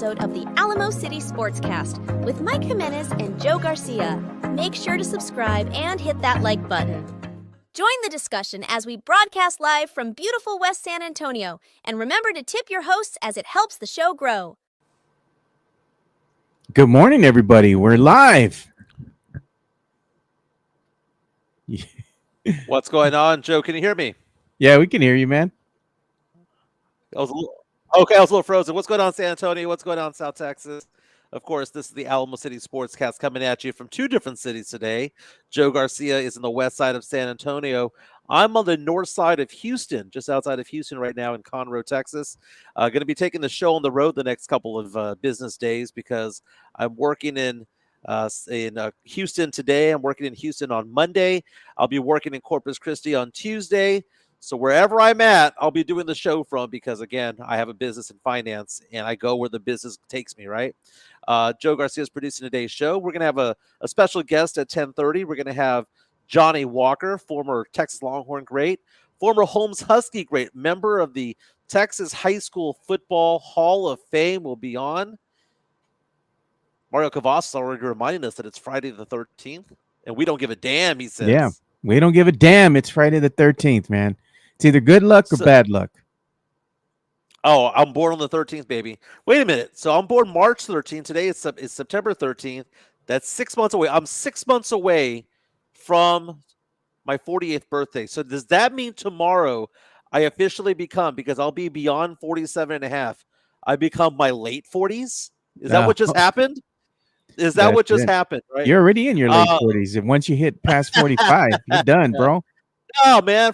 episode of the Alamo City Sportscast with Mike Jimenez and Joe Garcia. Make sure to subscribe and hit that like button. Join the discussion as we broadcast live from beautiful West San Antonio. And remember to tip your hosts as it helps the show grow. Good morning, everybody. We're live. What's going on, Joe? Can you hear me? Yeah, we can hear you, man. I was a little frozen. What's going on, San Antonio? What's going on, South Texas? Of course, this is the Alamo City Sportscast coming at you from two different cities today. Joe Garcia is in the west side of San Antonio. I'm on the north side of Houston, just outside of Houston right now in Conroe, Texas. Going to be taking the show on the road the next couple of business days because I'm working in Houston today. I'm working in Houston on Monday. I'll be working in Corpus Christi on Tuesday. So wherever I'm at, I'll be doing the show from because, again, I have a business in finance, and I go where the business takes me, right? Joe Garcia is producing today's show. We're going to have a special guest at 10:30. We're going to have Johnny Walker, former Texas Longhorn great, former Holmes Husky great, member of the Texas High School Football Hall of Fame will be on. Mario Cavas is already reminding us that it's Friday the 13th, and we don't give a damn, he says. Yeah, we don't give a damn. It's Friday the 13th, man. It's either good luck or bad luck. Oh, I'm born on the 13th, baby. Wait a minute. So I'm born March 13th. Today is September 13th. That's 6 months away. I'm 6 months away from my 48th birthday. So does that mean tomorrow I officially become, because I'll be beyond 47 and a half, I become my late 40s? Is that what just happened? Is that what just happened, right? You're already in your late 40s. And once you hit past 45, you're done, bro. Oh, man.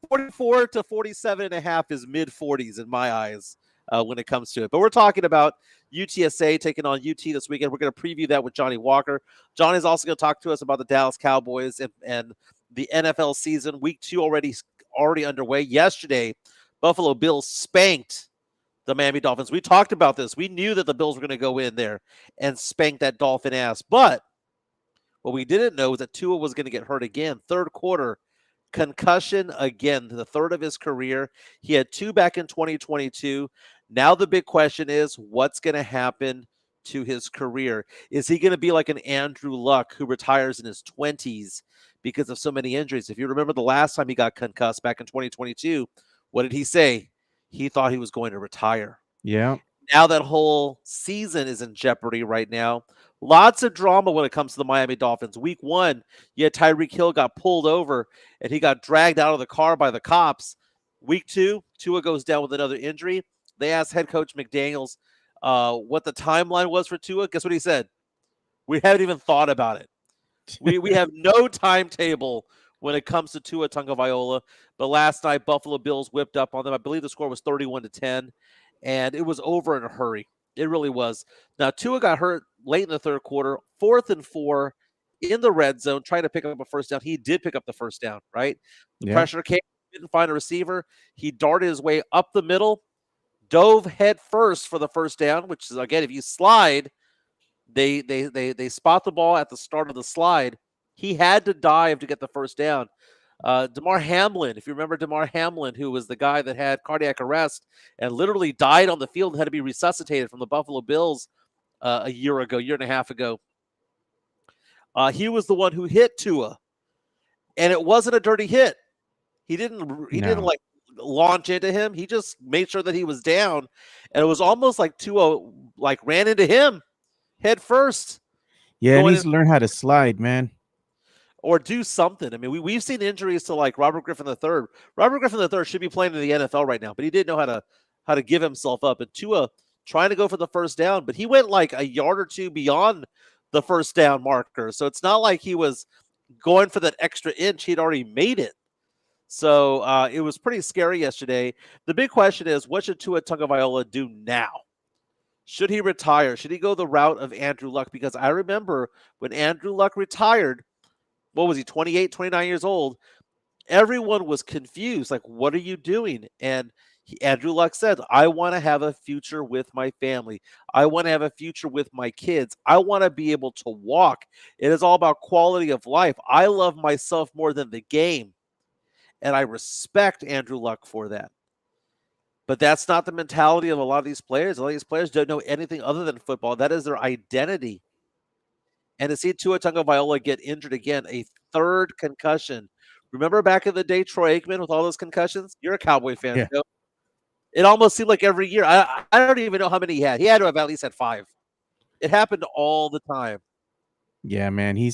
44 to 47 and a half is mid-40s in my eyes when it comes to it. But we're talking about UTSA taking on UT this weekend. We're going to preview that with Johnny Walker. Johnny's also going to talk to us about the Dallas Cowboys and the NFL season. Week 2 already underway. Yesterday, Buffalo Bills spanked the Miami Dolphins. We talked about this. We knew that the Bills were going to go in there and spank that Dolphin ass. But what we didn't know was that Tua was going to get hurt again. Third quarter, concussion again, the third of his career. He had 2 back in 2022. Now the big question is, what's going to happen to his career? Is he going to be like an Andrew Luck who retires in his 20s because of so many injuries? If you remember the last time he got concussed back in 2022, what did he say? He thought he was going to retire. Yeah. Now that whole season is in jeopardy right now. Lots of drama when it comes to the Miami Dolphins. Week 1, Tyreek Hill got pulled over and he got dragged out of the car by the cops. Week 2, Tua goes down with another injury. They asked head coach McDaniels what the timeline was for Tua. Guess what he said? We haven't even thought about it. We have no timetable when it comes to Tua Tagovailoa. But last night, Buffalo Bills whipped up on them. I believe the score was 31-10, and it was over in a hurry. It really was. Now, Tua got hurt late in the third quarter, 4th and 4 in the red zone, trying to pick up a first down. He did pick up the first down, right? The pressure came, didn't find a receiver. He darted his way up the middle, dove head first for the first down, which is, again, if you slide, they spot the ball at the start of the slide. He had to dive to get the first down. Damar Hamlin, if you remember Damar Hamlin, who was the guy that had cardiac arrest and literally died on the field and had to be resuscitated from the Buffalo Bills a year and a half ago. He was the one who hit Tua, and it wasn't a dirty hit. He didn't like launch into him. He just made sure that he was down, and it was almost like Tua like ran into him head first. Yeah, he needs to learn how to slide, man. Or do something. I mean, we've seen injuries to like Robert Griffin III. Robert Griffin III should be playing in the NFL right now, but he didn't know how to give himself up. And Tua trying to go for the first down, but he went like a yard or two beyond the first down marker. So it's not like he was going for that extra inch. He'd already made it. So it was pretty scary yesterday. The big question is, what should Tua Tagovailoa do now? Should he retire? Should he go the route of Andrew Luck? Because I remember when Andrew Luck retired, what was he, 28, 29 years old? Everyone was confused. Like, what are you doing? And Andrew Luck said, I want to have a future with my family. I want to have a future with my kids. I want to be able to walk. It is all about quality of life. I love myself more than the game. And I respect Andrew Luck for that. But that's not the mentality of a lot of these players. A lot of these players don't know anything other than football. That is their identity. And to see Tua Tagovailoa get injured again, a third concussion. Remember back in the day, Troy Aikman with all those concussions? You're a Cowboy fan, Yeah. Joe. It almost seemed like every year. I don't even know how many he had. He had to have at least had 5. It happened all the time. Yeah, man, he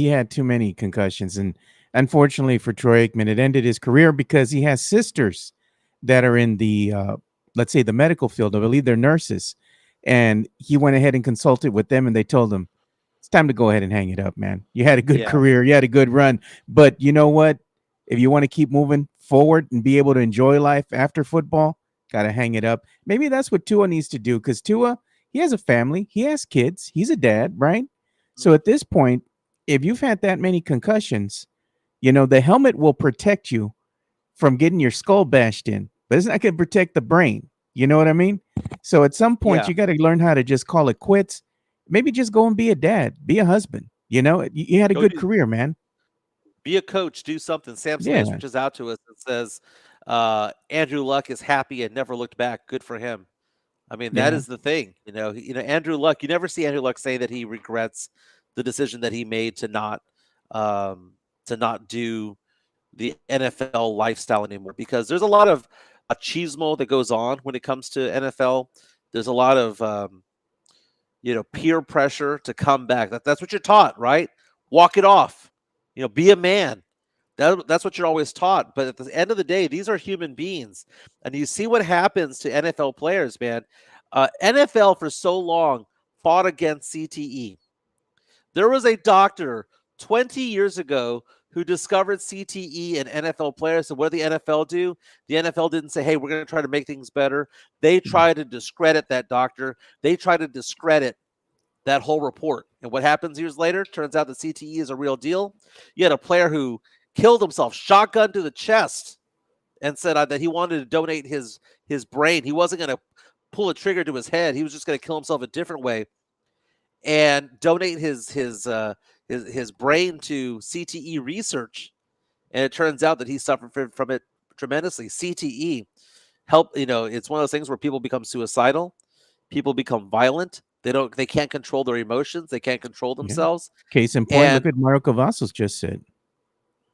had too many concussions, and unfortunately for Troy Aikman, it ended his career because he has sisters that are in the let's say the medical field. I believe they're nurses, and he went ahead and consulted with them, and they told him it's time to go ahead and hang it up, man. You had a good career, you had a good run, but you know what? If you want to keep moving forward and be able to enjoy life after football, gotta hang it up. Maybe that's what Tua needs to do because Tua, he has a family, he has kids, he's a dad, right? So at this point, if you've had that many concussions, you know, the helmet will protect you from getting your skull bashed in, but it's not going to protect the brain. You know what I mean? So at some point, you got to learn how to just call it quits. Maybe just go and be a dad, be a husband. You know, you had a good career, man. Be a coach, do something. Sam Smith reaches out to us and says, Andrew Luck is happy and never looked back. Good for him. I mean, that is the thing, you know, Andrew Luck, you never see Andrew Luck say that he regrets the decision that he made to not do the NFL lifestyle anymore, because there's a lot of machismo that goes on when it comes to NFL. There's a lot of, peer pressure to come back. That's what you're taught, right? Walk it off, be a man. That's what you're always taught. But at the end of the day, these are human beings. And you see what happens to NFL players, man. NFL for so long fought against CTE. There was a doctor 20 years ago who discovered CTE in NFL players. So what did the NFL do? The NFL didn't say, hey, we're going to try to make things better. They tried to discredit that doctor. They tried to discredit that whole report. And what happens years later? Turns out that CTE is a real deal. You had a player who killed himself, shotgun to the chest, and said that he wanted to donate his brain. He wasn't going to pull a trigger to his head. He was just going to kill himself a different way and donate his brain to CTE research. And it turns out that he suffered from it tremendously. CTE it's one of those things where people become suicidal, people become violent. They can't control their emotions. They can't control themselves. Case in point, look at Mario Cavazos just said.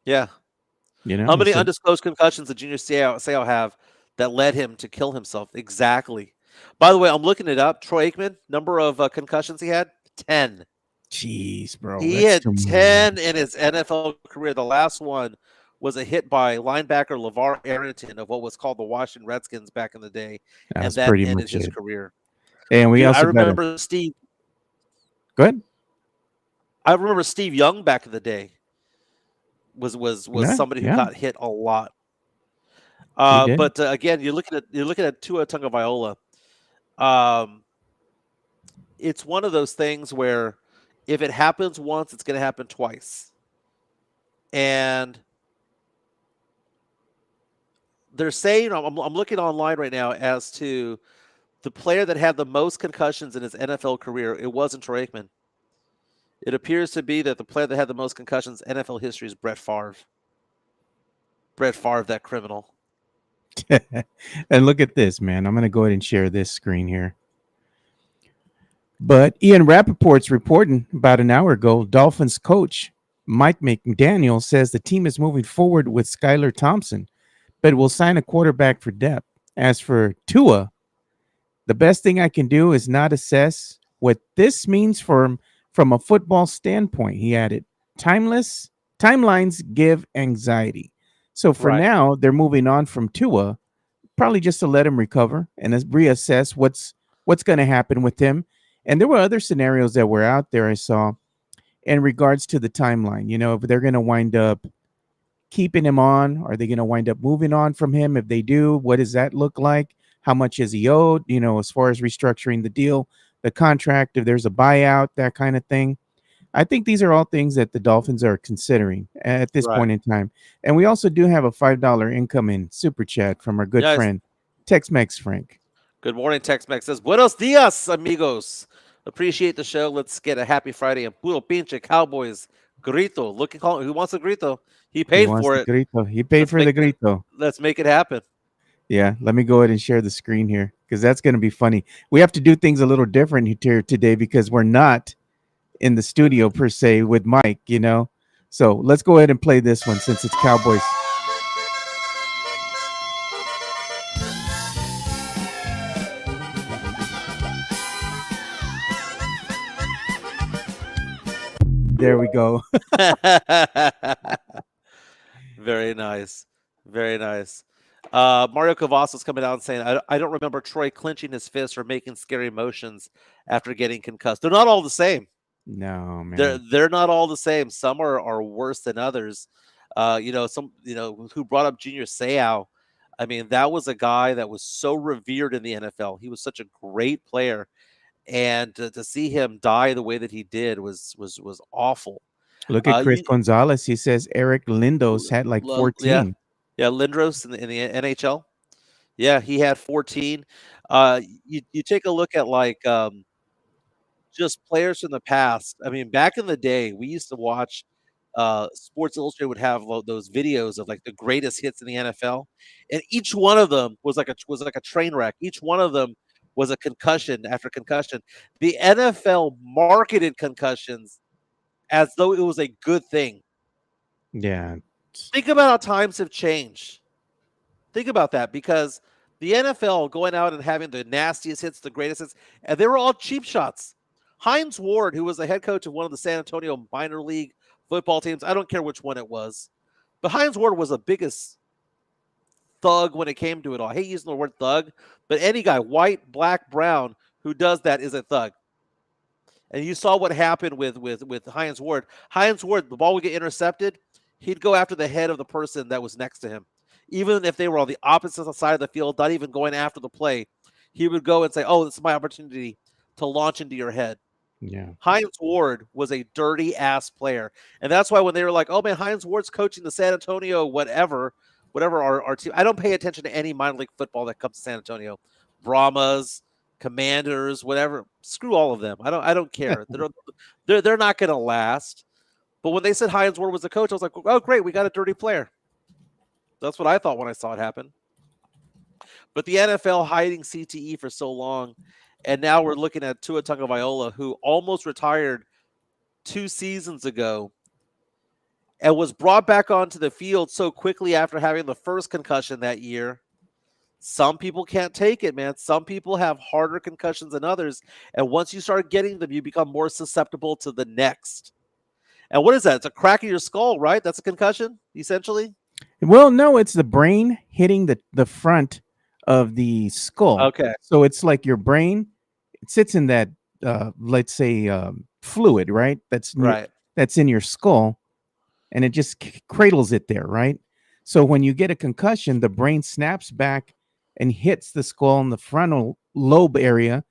Yeah. How many undisclosed concussions did Junior Seau have that led him to kill himself? Exactly. By the way, I'm looking it up. Troy Aikman, number of concussions he had? 10. Jeez, bro. He had 10 in his NFL career. The last one was a hit by linebacker LeVar Arrington of what was called the Washington Redskins back in the day. And that ended his career. And I remember Steve. Go ahead. I remember Steve Young back in the day. Was somebody who got hit a lot. But again, you're looking at Tua Tagovailoa. It's one of those things where if it happens once, it's going to happen twice. And they're saying, I'm looking online right now as to the player that had the most concussions in his NFL career. It wasn't Troy Aikman. It appears to be that the player that had the most concussions in NFL history is Brett Favre. Brett Favre, that criminal. And look at this, man. I'm going to go ahead and share this screen here. But Ian Rappaport's reporting about an hour ago, Dolphins coach Mike McDaniel says the team is moving forward with Skylar Thompson, but will sign a quarterback for depth. As for Tua, the best thing I can do is not assess what this means from a football standpoint. He added, timelines give anxiety. So for now, they're moving on from Tua, probably just to let him recover and reassess what's going to happen with him. And there were other scenarios that were out there I saw in regards to the timeline. If they're going to wind up keeping him on, are they going to wind up moving on from him? If they do, what does that look like? How much is he owed? As far as restructuring the deal, the contract, if there's a buyout, that kind of thing. I think these are all things that the Dolphins are considering at this point in time. And we also do have a $5 incoming super chat from our good friend, Tex-Mex Frank. Good morning, Tex-Mex says, Buenos dias, amigos. Appreciate the show. Let's get a happy Friday. And puro pinche Cowboys grito. Who wants a grito? He paid for it. Grito. He paid for the grito. Let's make it happen. Yeah, let me go ahead and share the screen here because that's going to be funny. We have to do things a little different here today because we're not in the studio per se with Mike, you know. So let's go ahead and play this one since it's Cowboys. There we go. Very nice. Very nice. Mario Cavazos coming out and saying, I don't remember Troy clenching his fist or making scary motions after getting concussed. They're not all the same. No, They're man. they're not all the same. Some are worse than others. Who brought up Junior Seau. I mean, that was a guy that was so revered in the NFL. He was such a great player, and to see him die the way that he did was awful. Look at Chris You Gonzalez. He says Eric Lindos had like yeah, 14. yeah, Lindros in the NHL. Yeah, he had 14. You take a look at just players from the past. I mean, back in the day, we used to watch Sports Illustrated would have those videos of like the greatest hits in the NFL, and each one of them was like a train wreck. Each one of them was a concussion after concussion. The NFL marketed concussions as though it was a good thing. Yeah. Think about how times have changed. Think about that because the NFL going out and having the nastiest hits, the greatest hits, and they were all cheap shots. Hines Ward, who was the head coach of one of the San Antonio minor league football teams, I don't care which one it was, but Hines Ward was the biggest thug when it came to it all. I hate using the word thug, but any guy, white, black, brown, who does that is a thug. And you saw what happened with Hines Ward. Hines Ward, the ball would get intercepted, he'd go after the head of the person that was next to him. Even if they were on the opposite side of the field, not even going after the play, he would go and say, "Oh, this is my opportunity to launch into your head." Yeah. Hines Ward was a dirty ass player. And that's why when they were like, "Oh man, Hines Ward's coaching the San Antonio whatever our team." I don't pay attention to any minor league football that comes to San Antonio. Brahmas, Commanders, whatever. Screw all of them. I don't care. They're not going to last. But when they said Hines Ward was the coach, I was like, "Oh great, we got a dirty player." That's what I thought when I saw it happen. But the NFL hiding CTE for so long, and now we're looking at Tua Tagovailoa, who almost retired 2 seasons ago and was brought back onto the field so quickly after having the first concussion that year. Some people can't take it, man. Some people have harder concussions than others, and once you start getting them, you become more susceptible to the next. And what is that? It's a crack in your skull, right? That's a concussion, essentially. Well, no, it's the brain hitting the front of the skull. Okay, So it's like your brain, it sits in that let's say fluid, right? right. That's in your skull, and it just cradles it there, right? So when you get a concussion, the brain snaps back and hits the skull in the frontal lobe area,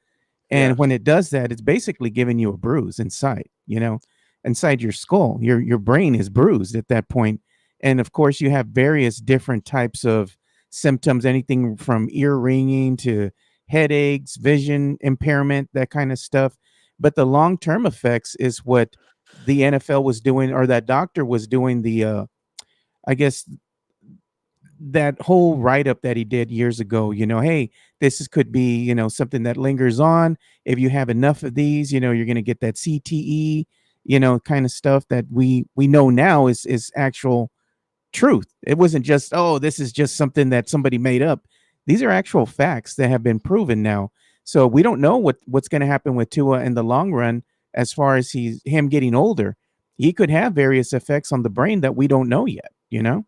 Yeah. and when it does that, it's basically giving you a bruise inside, you know, inside your skull. Your brain is bruised at that point. And of course, you have various different types of symptoms, anything from ear ringing to headaches, vision impairment, that kind of stuff. But the long-term effects is what the NFL was doing, or that doctor was doing I guess that whole write-up that he did years ago, you know, hey, could be, you know, something that lingers on. If you have enough of these, you know, you're going to get that CTE, you know, kind of stuff that we know now is actual truth. It wasn't just, oh, this is just something that somebody made up. These are actual facts that have been proven now. So we don't know what's going to happen with Tua in the long run as far as him getting older. He could have various effects on the brain that we don't know yet, you know?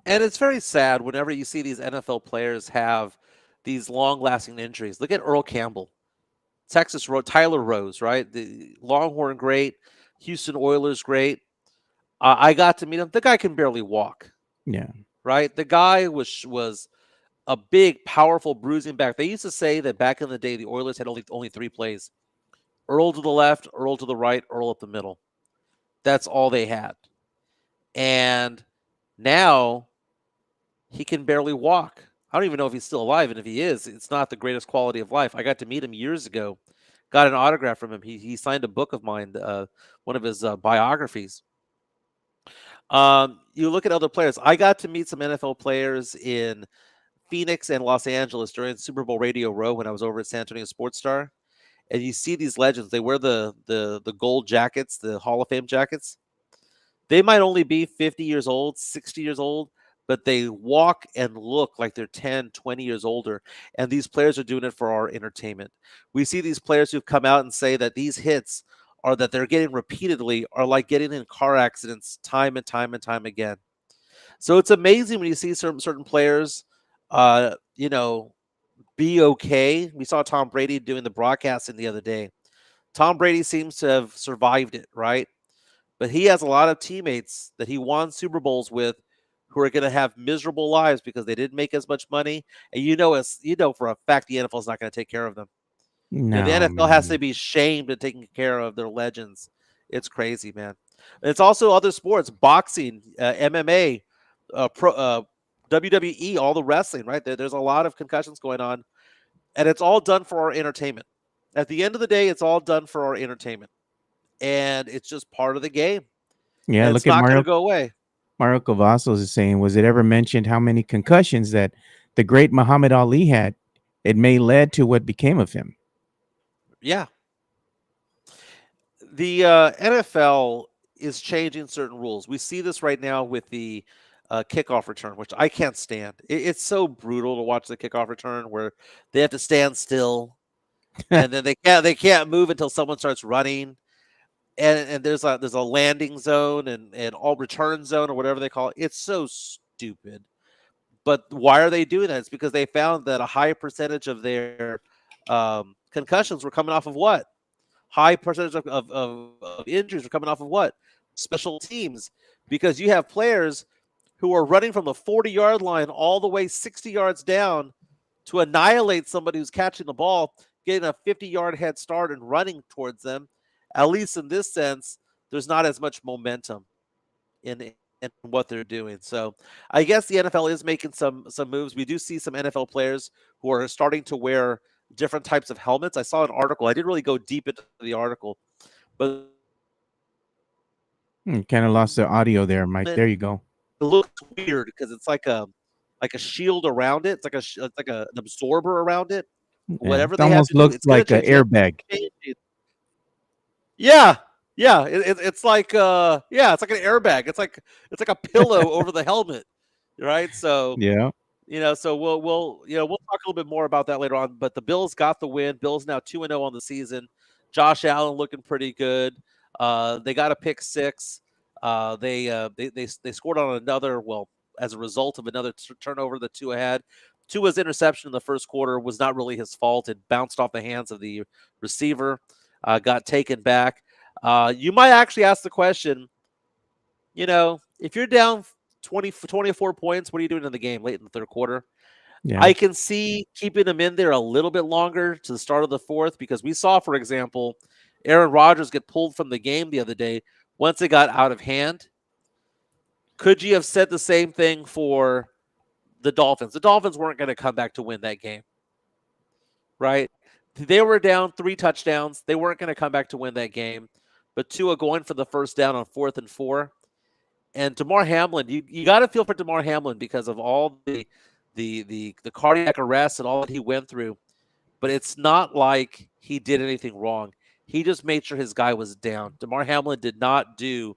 And it's very sad whenever you see these NFL players have these long-lasting injuries. Look at Earl Campbell, Tyler Rose, right? The Longhorn, great. Houston Oilers, great. I got to meet him. The guy can barely walk, Yeah. right? The guy was a big, powerful bruising back. They used to say that back in the day, the Oilers had only 3 plays: Earl to the left, Earl to the right, Earl up the middle. That's all they had. And now he can barely walk. I don't even know if he's still alive, and if he is, it's not the greatest quality of life. I got to meet him years ago, got an autograph from him. He signed a book of mine, one of his biographies. You look at other players. I got to meet some NFL players in Phoenix and Los Angeles during Super Bowl Radio Row when I was over at San Antonio Sports Star. And you see these legends. They wear the gold jackets, the Hall of Fame jackets. They might only be 50 years old, 60 years old, but they walk and look like they're 10, 20 years older. And these players are doing it for our entertainment. We see these players who've come out and say that these hits are that they're getting repeatedly are like getting in car accidents time and time and time again. So it's amazing when you see certain players, you know, be okay. We saw Tom Brady doing the broadcasting the other day. Tom Brady seems to have survived it, right? But he has a lot of teammates that he won Super Bowls with who are going to have miserable lives because they didn't make as much money. And for a fact the NFL is not going to take care of them. The No, NFL has to man. be shamed at taking care of their legends. It's crazy, man. And it's also other sports, boxing, MMA, WWE, all the wrestling, right? There's a lot of concussions going on, and it's all done for our entertainment. At the end of the day, it's all done for our entertainment, and it's just part of the game, Yeah, and look it's at not going to Mario. go away. Mario Cavazos is saying, was it ever mentioned how many concussions that the great Muhammad Ali had? It may led to what became of him. Yeah. The NFL is changing certain rules. We see this right now with the kickoff return, which I can't stand. It's so brutal to watch the kickoff return where they have to stand still and then they can't move until someone starts running. And there's a landing zone and all return zone or whatever they call it. It's so stupid. But why are they doing that? It's because they found that a high percentage of their concussions were coming off of what? High percentage of injuries are coming off of what? Special teams. Because you have players who are running from the 40-yard line all the way 60 yards down to annihilate somebody who's catching the ball, getting a 50-yard head start and running towards them. At least in this sense, there's not as much momentum in what they're doing. So I guess the NFL is making some moves. We do see some NFL players who are starting to wear different types of helmets. I saw an article. I didn't really go deep into the article, but Kind of lost the audio there, Mike. it There you go. looks weird because it's like a shield around it. It's like an absorber around it. Yeah, Whatever it they have almost to do, looks it's going to like an change. airbag. Yeah, yeah. It's like it's like an airbag. It's like a pillow over the helmet, right? So Yeah. so we'll talk a little bit more about that later on. But the Bills got the win. Bills now 2-0 on the season. Josh Allen looking pretty good. They got a pick six. They scored on another. Well, as a result of another turnover, the Tua had. Tua's interception in the first quarter was not really his fault. It bounced off the hands of the receiver, got taken back. You might actually ask the question, if you're down 24 points, what are you doing in the game late in the third quarter? Yeah. I can see keeping them in there a little bit longer to the start of the fourth because we saw, for example, Aaron Rodgers get pulled from the game the other day once it got out of hand. Could you have said the same thing for the Dolphins? The Dolphins weren't going to come back to win that game, right? They were down 3 touchdowns. They weren't going to come back to win that game. But Tua going for the first down on 4th and 4. And Damar Hamlin, you got to feel for Damar Hamlin because of all the cardiac arrest and all that he went through. But it's not like he did anything wrong. He just made sure his guy was down. Damar Hamlin did not do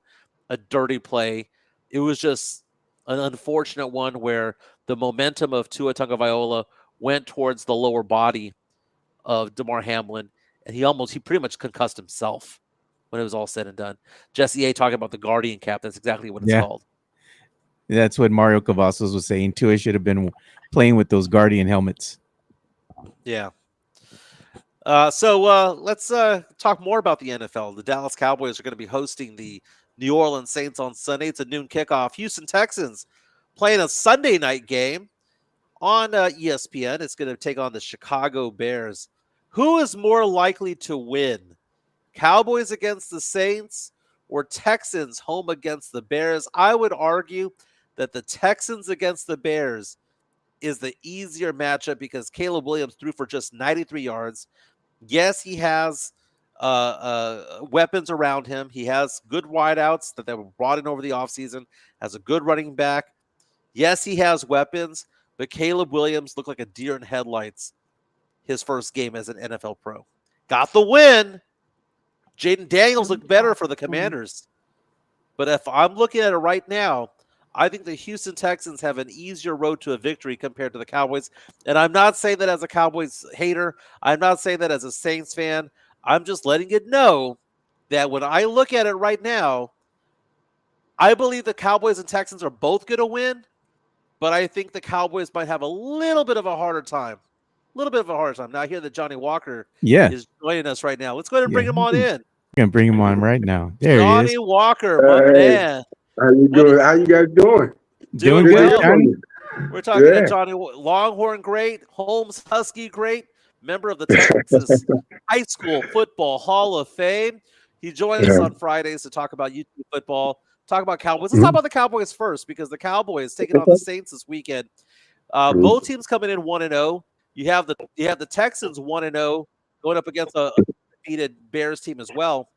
a dirty play. It was just an unfortunate one where the momentum of Tua Tagovailoa went towards the lower body of Damar Hamlin, and he pretty much concussed himself when it was all said and done. Jesse A talking about the Guardian cap. That's exactly what it's Yeah. called. That's what Mario Cavazos was saying. Tua should have been playing with those Guardian helmets. Yeah. So let's talk more about the NFL. The Dallas Cowboys are going to be hosting the New Orleans Saints on Sunday. It's a noon kickoff. Houston Texans playing a Sunday night game on ESPN. It's going to take on the Chicago Bears. Who is more likely to win? Cowboys against the Saints or Texans home against the Bears? I would argue that the Texans against the Bears is the easier matchup because Caleb Williams threw for just 93 yards. Yes, he has weapons around him. He has good wideouts that were brought in over the offseason, has a good running back. Yes, he has weapons, but Caleb Williams looked like a deer in headlights his first game as an NFL pro. Got the win. Jaden Daniels looked better for the Commanders. But if I'm looking at it right now, I think the Houston Texans have an easier road to a victory compared to the Cowboys. And I'm not saying that as a Cowboys hater. I'm not saying that as a Saints fan. I'm just letting it know that when I look at it right now, I believe the Cowboys and Texans are both going to win, but I think the Cowboys might have a little bit of a harder time. Now, I hear that Johnny Walker is joining us right now. Let's go ahead and bring him on in. We're going to bring him on right now. There Johnny he is. Walker, my man. How you doing? How you guys doing? Doing good, Johnny. We're talking to Johnny Longhorn great, Holmes Husky great, member of the Texas High School Football Hall of Fame. He joins us on Fridays to talk about UT football, talk about Cowboys. Let's talk about the Cowboys first, because the Cowboys taking on the Saints this weekend. Both teams coming in 1-0. You have the Texans 1-0 going up against a defeated Bears team as well.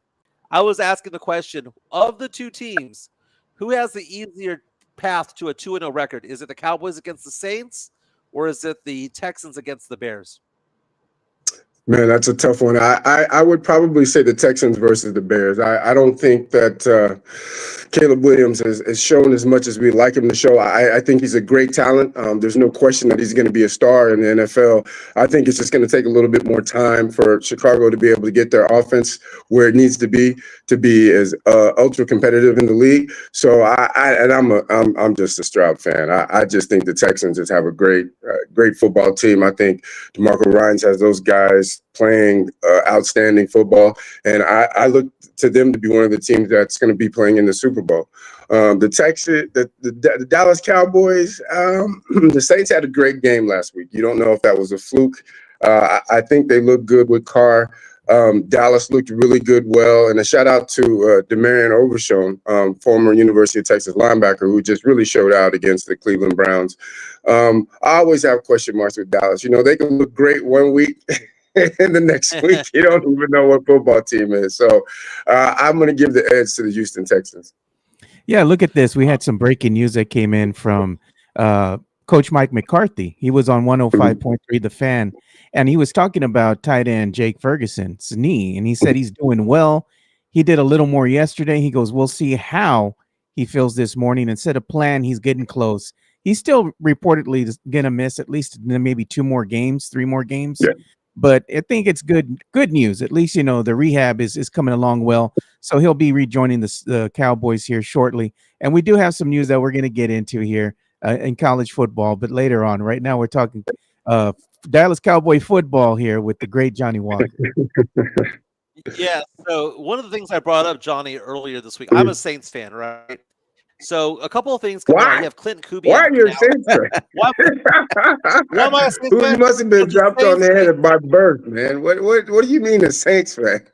I was asking the question, of the two teams, who has the easier path to a 2-0 record? Is it the Cowboys against the Saints, or is it the Texans against the Bears? Man, that's a tough one. I would probably say the Texans versus the Bears. I don't think that Caleb Williams has shown as much as we'd like him to show. I think he's a great talent. There's no question that he's going to be a star in the NFL. I think it's just going to take a little bit more time for Chicago to be able to get their offense where it needs to be as ultra competitive in the league. So I'm just a Stroud fan. I just think the Texans just have a great football team. I think DeMarco Ryans has those guys playing outstanding football, and I look to them to be one of the teams that's going to be playing in the Super Bowl. The Dallas Cowboys, the Saints had a great game last week. You don't know if that was a fluke. I think they look good with Carr. Dallas looked really good, and a shout out to Demarion Overshown, former University of Texas linebacker, who just really showed out against the Cleveland Browns. I always have question marks with Dallas. You know, they can look great one week, and the next week you don't even know what football team is. So I'm going to give the edge to the Houston Texans. Yeah, look at this. We had some breaking news that came in from Coach Mike McCarthy. He was on 105.3 The Fan, and he was talking about tight end Jake Ferguson's knee, and he said he's doing well. He did a little more yesterday. He goes, we'll see how he feels this morning. And said a plan, he's getting close. He's still reportedly going to miss at least maybe 3 more games. Yeah. But I think it's good news. At least, you know, the rehab is coming along well. So he'll be rejoining the Cowboys here shortly. And we do have some news that we're going to get into here in college football, but later on. Right now we're talking Dallas Cowboy football here with the great Johnny Walker. Yeah, so one of the things I brought up, Johnny, earlier this week, I'm a Saints fan, right? So a couple of things come out. You have Clinton Kubiak. Why are you a Saints fan? Why am I a Saints fan? You must have been dropped on the head by birth, man. What do you mean a Saints fan?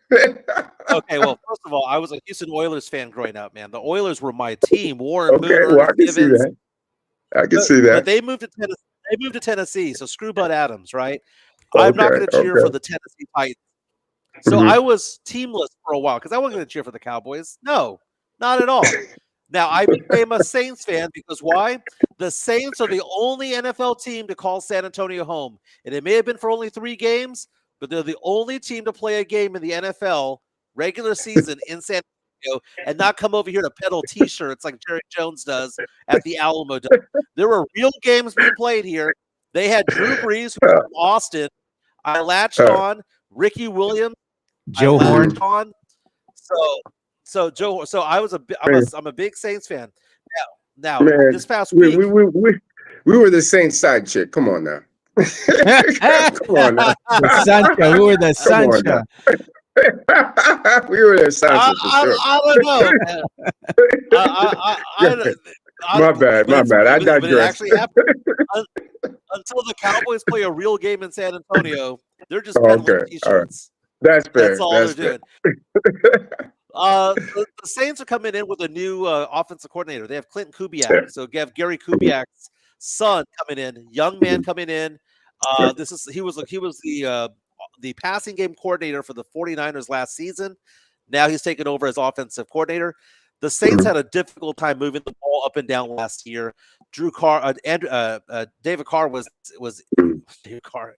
Okay, well, first of all, I was a Houston Oilers fan growing up, man. The Oilers were my team. Warren Okay, Moon, well, I can see that. But they moved to Tennessee. So screw Bud Adams, right? I'm not going to cheer for the Tennessee Titans. So I was teamless for a while because I wasn't going to cheer for the Cowboys. No, not at all. Now, I became a Saints fan because why? The Saints are the only NFL team to call San Antonio home. And it may have been for only 3 games, but they're the only team to play a game in the NFL regular season in San Antonio and not come over here to peddle T-shirts like Jerry Jones does at the Alamo Dome. There were real games being played here. They had Drew Brees, who was from Austin. I latched on. Ricky Williams. Joe Horn. So Joe. So I'm a big Saints fan. Now man, this past week we were the Saints side chick. Come on now. Come on now. Sancha, we were the Sancha. We were the Sancha for sure. I don't know. My bad. I digress. Actually, until the Cowboys play a real game in San Antonio, they're just peddling T-shirts. Right. That's fair. That's all they're doing. The Saints are coming in with a new offensive coordinator. They have Clinton Kubiak. Sure. So you have Gary Kubiak's son coming in, young man coming in. He was the the passing game coordinator for the 49ers last season. Now he's taken over as offensive coordinator. The Saints had a difficult time moving the ball up and down last year. David Carr David Carr was Derek Carr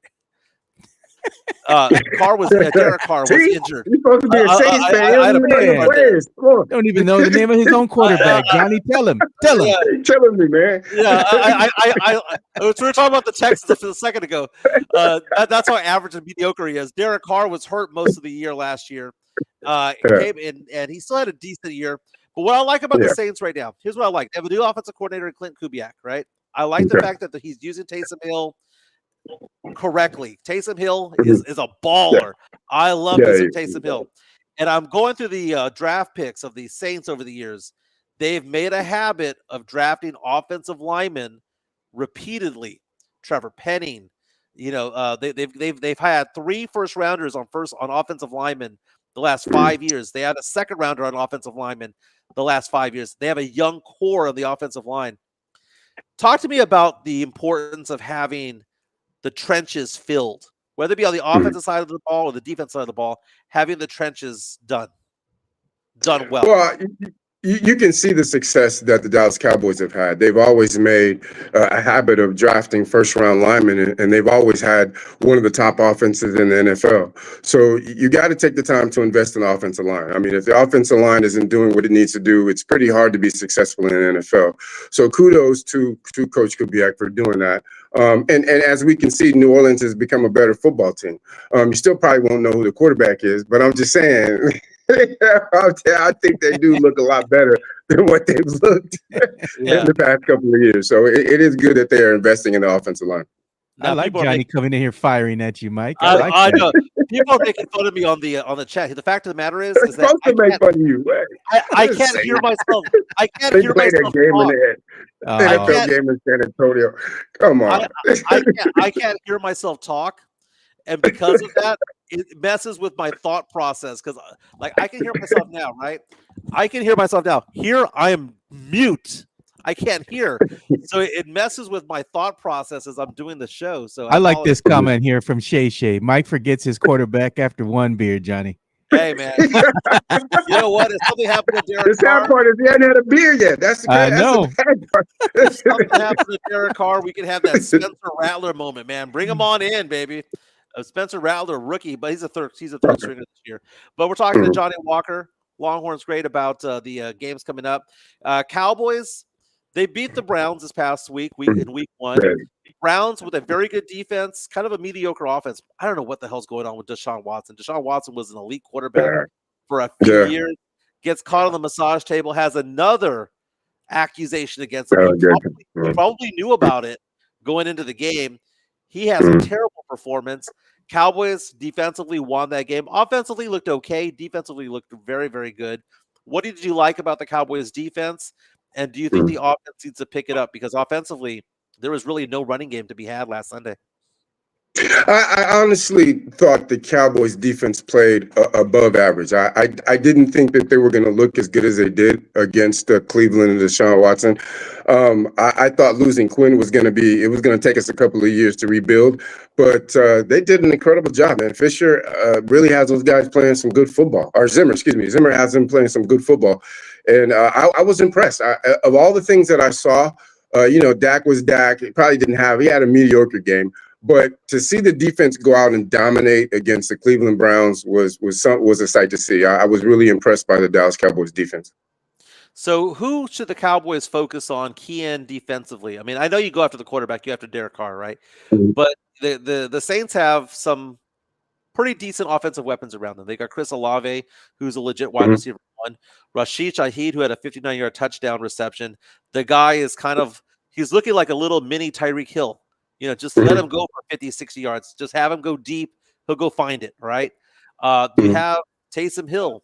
was injured. You're supposed to be a Saints fan. You don't even know your players. Don't even know the name of his own quarterback. Johnny, tell him. Yeah. You're killing me, man. Yeah, we were talking about the Texans a second ago. That's how average and mediocre he is. Derek Carr was hurt most of the year last year. Came in, and he still had a decent year. But what I like about the Saints right now, here's what I like. They have a new offensive coordinator, Clint Kubiak, right? I like the fact that he's using Taysom Hill correctly. Taysom Hill is a baller. I love Taysom Hill. And I'm going through the draft picks of the Saints over the years. They've made a habit of drafting offensive linemen repeatedly. Trevor Penning, they've had 3 first rounders on offensive linemen the last 5 years. They had a second rounder on offensive linemen the last 5 years. They have a young core on the offensive line. Talk to me about the importance of having the trenches filled, whether it be on the offensive side of the ball or the defensive side of the ball, having the trenches done well. Well, you can see the success that the Dallas Cowboys have had. They've always made a habit of drafting first-round linemen, and they've always had one of the top offenses in the NFL. So you got to take the time to invest in the offensive line. I mean, if the offensive line isn't doing what it needs to do, it's pretty hard to be successful in the NFL. So kudos to Coach Kubiak for doing that. And as we can see, New Orleans has become a better football team. You still probably won't know who the quarterback is, but I'm just saying – I think they do look a lot better than what they've looked in the past couple of years. So it is good that they are investing in the offensive line. I like Johnny coming in here firing at you, Mike. I know. People are making fun of me on the chat. The fact of the matter is that supposed to make fun of you. I can't hear myself. I can't hear myself. NFL game in San Antonio. Come on. I can't hear myself talk. And because of that, it messes with my thought process. Because, I can hear myself now, right? I can hear myself now. Here, I am mute. I can't hear. So it messes with my thought process as I'm doing the show. So I like this comment here from Shay. Mike forgets his quarterback after one beer, Johnny. Hey, man. You know what? If something happened to Derek Carr. The sad part is he hadn't had a beer yet. That's the bad part. If something happened to Derek Carr, we could have that Spencer Rattler moment, man. Bring him on in, baby. Spencer Rattler, rookie, but he's a third stringer this year. But we're talking to Johnny Walker. Longhorn's great about the games coming up. Cowboys, they beat the Browns this past week in week 1. Browns with a very good defense, kind of a mediocre offense. I don't know what the hell's going on with Deshaun Watson. Deshaun Watson was an elite quarterback for a few years, gets caught on the massage table, has another accusation against him. He probably knew about it going into the game. He has a terrible performance. Cowboys defensively won that game. Offensively looked okay. Defensively looked very, very good. What did you like about the Cowboys defense? And do you think the offense needs to pick it up? Because offensively, there was really no running game to be had last Sunday. I honestly thought the Cowboys defense played above average. I didn't think that they were going to look as good as they did against Cleveland and Deshaun Watson. I thought losing Quinn was going to take us a couple of years to rebuild, but they did an incredible job, man. Fisher really has those guys playing some good football. Or Zimmer has them playing some good football. And I was impressed. Of all the things that I saw, Dak was Dak. He had a mediocre game. But to see the defense go out and dominate against the Cleveland Browns was a sight to see. I was really impressed by the Dallas Cowboys defense. So who should the Cowboys focus on key in defensively? I mean, I know you go after the quarterback, you go after Derek Carr, right? But the Saints have some pretty decent offensive weapons around them. They got Chris Olave, who's a legit wide receiver one. Rashid Shaheed, who had a 59-yard touchdown reception. The guy is he's looking like a little mini Tyreek Hill. Just let him go for 50, 60 yards. Just have him go deep. He'll go find it, right? You have Taysom Hill.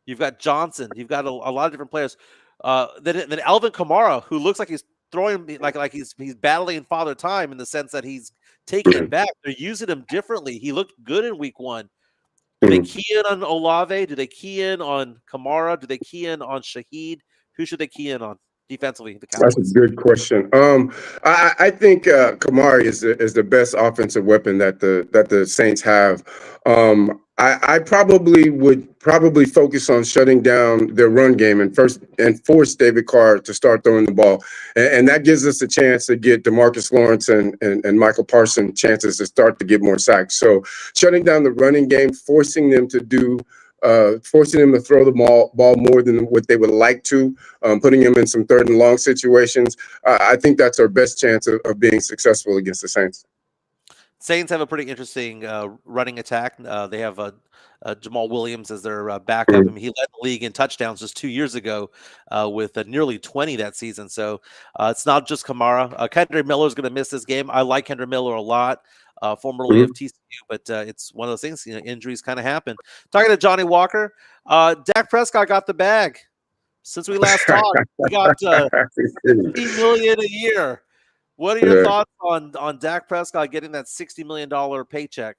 You've got Johnson. You've got a lot of different players. Then Alvin Kamara, who looks like he's throwing like he's battling Father Time in the sense that he's taking it back. They're using him differently. He looked good in week 1. Do they key in on Olave? Do they key in on Kamara? Do they key in on Shaheed? Who should they key in on? defensively, the That's a Cowboys? good question. I think Kamari is the best offensive weapon that the Saints have. I probably would focus on shutting down their run game and force David Carr to start throwing the ball, and that gives us a chance to get DeMarcus Lawrence and Michael Parsons chances to start to get more sacks. So shutting down the running game, forcing them to throw the ball more than what they would like to, putting them in some third and long situations. I think that's our best chance of being successful against the Saints. Saints have a pretty interesting running attack. They have Jamal Williams as their backup. I mean, he led the league in touchdowns just 2 years ago with nearly 20 that season. So it's not just Kamara. Kendra Miller is going to miss this game. I like Kendra Miller a lot, formerly of TCU, but it's one of those things, injuries kind of happen. Talking to Johnny Walker, Dak Prescott got the bag. Since we last talked, we got $50 million a year. What are your thoughts on Dak Prescott getting that $60 million paycheck?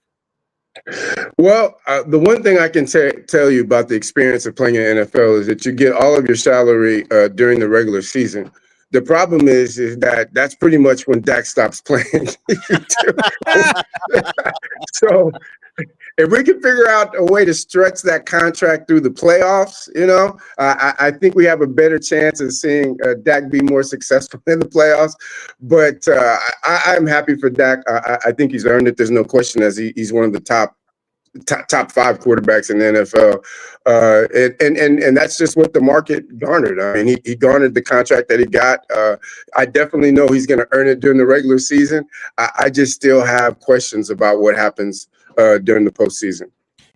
Well, the one thing I can tell you about the experience of playing in the NFL is that you get all of your salary during the regular season. The problem is that that's pretty much when Dak stops playing. So if we can figure out a way to stretch that contract through the playoffs, I think we have a better chance of seeing Dak be more successful in the playoffs. But I'm happy for Dak. I think he's earned it. There's no question, as he's one of the top 5 quarterbacks in the NFL. And that's just what the market garnered. I mean, he garnered the contract that he got. I definitely know he's going to earn it during the regular season. I just still have questions about what happens during the postseason.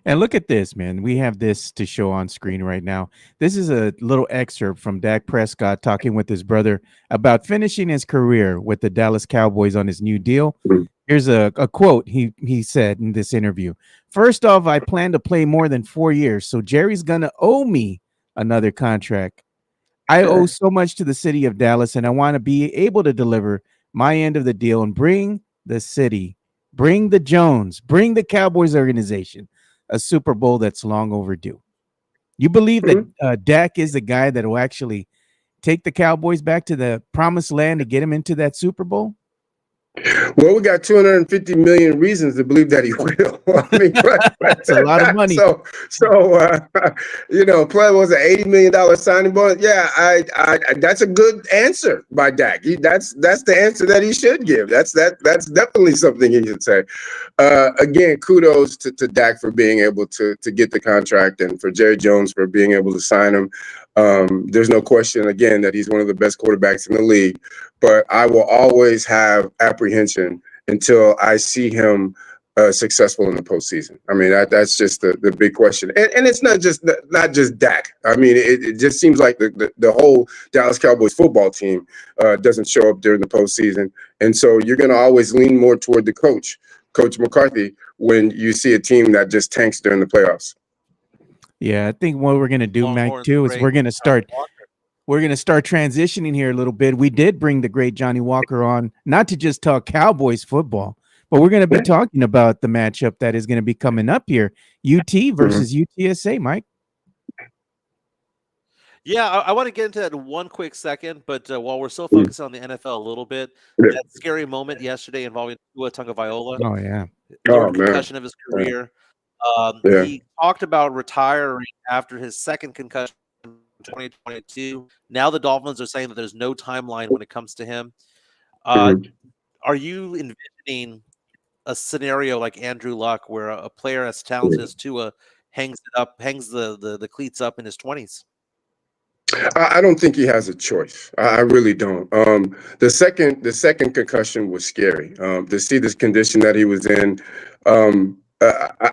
And look at this, man. We have this to show on screen right now. This is a little excerpt from Dak Prescott talking with his brother about finishing his career with the Dallas Cowboys on his new deal. Mm-hmm. Here's a quote he said in this interview. "First off, I plan to play more than 4 years, so Jerry's going to owe me another contract. I owe so much to the city of Dallas, and I want to be able to deliver my end of the deal and bring the city, bring the Jones, bring the Cowboys organization a Super Bowl that's long overdue." You believe that Dak is the guy that will actually take the Cowboys back to the promised land to get them into that Super Bowl? Well, we got 250 million reasons to believe that he will. I mean, that's a lot of money. So play was an $80 million signing bonus. Yeah, I that's a good answer by Dak. That's the answer that he should give. That's definitely something he should say. Again, kudos to Dak for being able to get the contract, and for Jerry Jones for being able to sign him. There's no question, again, that he's one of the best quarterbacks in the league, but I will always have apprehension until I see him successful in the postseason. I mean, that's just the big question. And it's not just Dak. I mean, it just seems like the whole Dallas Cowboys football team doesn't show up during the postseason. And so you're going to always lean more toward the Coach McCarthy, when you see a team that just tanks during the playoffs. Yeah, I think what we're going to do, Mike, too, is we're going to start transitioning here a little bit. We did bring the great Johnny Walker on, not to just talk Cowboys football, but we're going to be talking about the matchup that is going to be coming up here, UT versus UTSA, Mike. Yeah, I want to get into that in one quick second, but while we're still focused on the NFL a little bit, that scary moment yesterday involving Tua Tagovailoa. Oh, yeah. Concussion of his career. He talked about retiring after his second concussion in 2022. Now the Dolphins are saying that there's no timeline when it comes to him. Are you envisioning a scenario like Andrew Luck, where a player as talented as Tua hangs the cleats up in his 20s? I don't think he has a choice. I really don't. The second concussion was scary. To see this condition that he was in.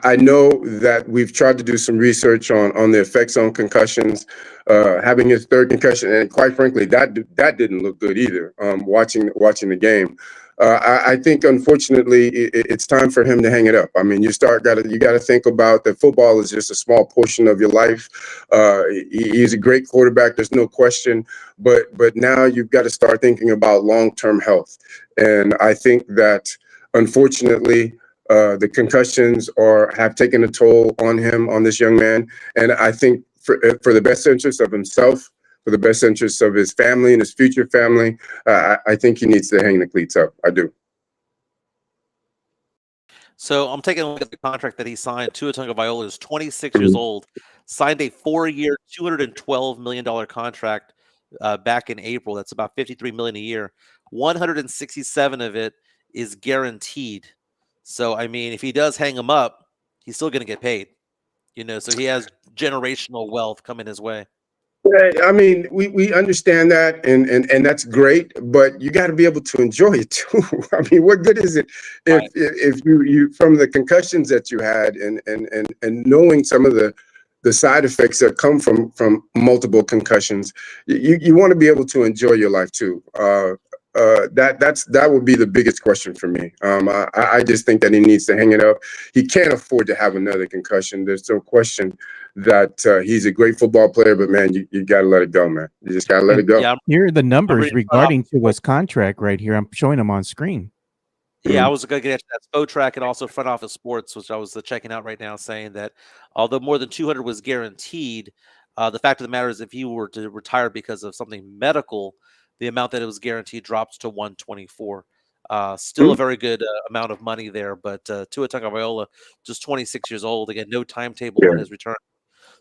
I know that we've tried to do some research on the effects on concussions. Having his third concussion, and quite frankly, that didn't look good either. Watching the game. I think, unfortunately, it's time for him to hang it up. I mean, you got to think about that football is just a small portion of your life. He's a great quarterback, there's no question, but now you've got to start thinking about long-term health. And I think that, unfortunately, the concussions have taken a toll on him, on this young man. And I think for the best interest of himself, for the best interests of his family and his future family, I think he needs to hang the cleats up. I do. So I'm taking a look at the contract that he signed. Tua Tagovailoa is 26 years old, signed a 4-year, $212 million contract back in April. That's about $53 million a year. 167 of it is guaranteed. So, I mean, if he does hang him up, he's still going to get paid. So he has generational wealth coming his way. Yeah, I mean, we understand that, and that's great, but you got to be able to enjoy it too. I mean, what good is it if you from the concussions that you had and knowing some of the side effects that come from multiple concussions, you want to be able to enjoy your life too. That would be the biggest question for me. I just think that he needs to hang it up. He can't afford to have another concussion. There's no question that he's a great football player, but man, you got to let it go, man. You just got to let it go. Yeah, Here are the numbers regarding to his contract right here. I'm showing them on screen. Yeah, I was going to get into that Spotrac and also Front Office Sports, which I was checking out right now, saying that although more than 200 was guaranteed, the fact of the matter is if he were to retire because of something medical, the amount that it was guaranteed drops to 124. Still a very good amount of money there, but Tua Tagovailoa, just 26 years old. Again, no timetable on his return.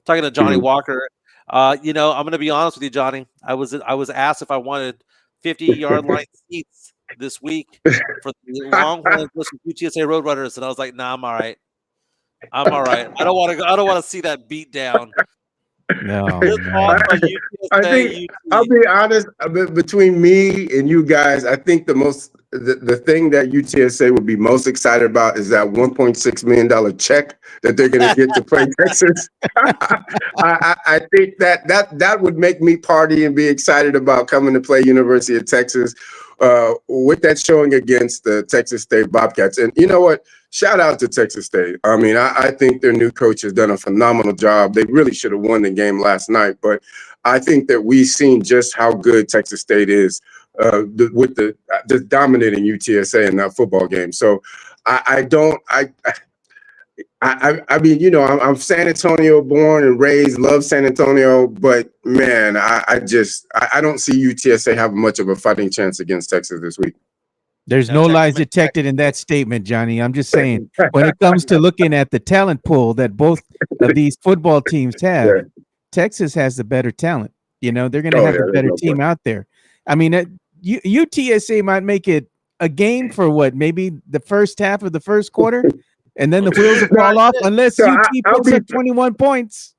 Talking to Johnny Walker, I'm going to be honest with you, Johnny. I was asked if I wanted 50-yard line seats this week for the Longhorns versus UTSA Roadrunners, and I was like, "Nah, I'm all right. I'm all right. I don't want to see that beat down." No, I think I'll be honest. Between me and you guys, I think the thing that UTSA would be most excited about is that $1.6 million check that they're going to get to play Texas. I think that would make me party and be excited about coming to play University of Texas with that showing against the Texas State Bobcats. And you know what? Shout out to Texas State. I mean, I think their new coach has done a phenomenal job. They really should have won the game last night, but I think that we've seen just how good Texas State is with the dominating UTSA in that football game. So I mean, I'm San Antonio born and raised, love San Antonio, but man, I don't see UTSA having much of a fighting chance against Texas this week. There's no lies detected in that statement, Johnny. I'm just saying, when it comes to looking at the talent pool that both of these football teams have, Texas has the better talent. They're going to have a better team out there. I mean, UTSA might make it a game for maybe the first half of the first quarter, and then the wheels will fall off unless UT puts up 21 points.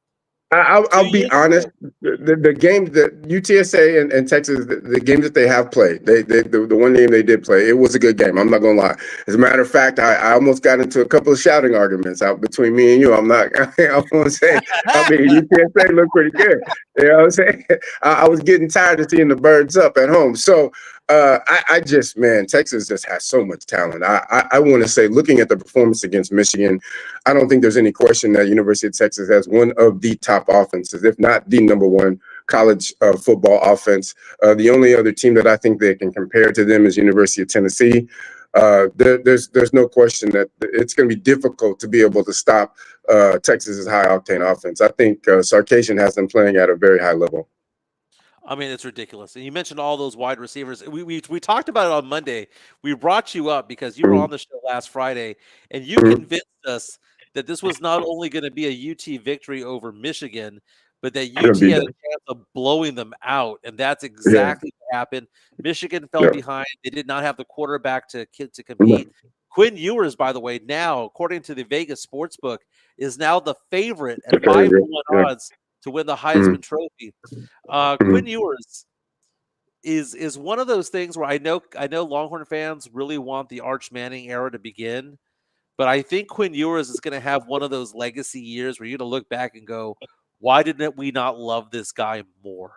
I'll be honest. The game that UTSA and Texas, the game that they have played, the one game they did play, it was a good game. I'm not gonna lie. As a matter of fact, I almost got into a couple of shouting arguments out between me and you. I want to say, UTSA looked pretty good. You know what I'm saying? I was getting tired of seeing the birds up at home. So Texas just has so much talent. I want to say, looking at the performance against Michigan, I don't think there's any question that University of Texas has one of the top offenses, if not the number one college football offense. The only other team that I think they can compare to them is University of Tennessee. There's no question that it's going to be difficult to be able to stop Texas's high octane offense. I think Sarkisian has them playing at a very high level. I mean, it's ridiculous. And you mentioned all those wide receivers. We talked about it on Monday. We brought you up because you were on the show last Friday, and you convinced us that this was not only going to be a UT victory over Michigan, but that UT had a chance of blowing them out. And that's exactly what happened. Michigan fell behind. They did not have the quarterback to compete. Quinn Ewers, by the way, now, according to the Vegas Sportsbook, is now the favorite at 5-1 odds to win the Heisman Trophy. Quinn Ewers is one of those things where I know Longhorn fans really want the Arch Manning era to begin, but I think Quinn Ewers is going to have one of those legacy years where you're going to look back and go, why didn't we not love this guy more?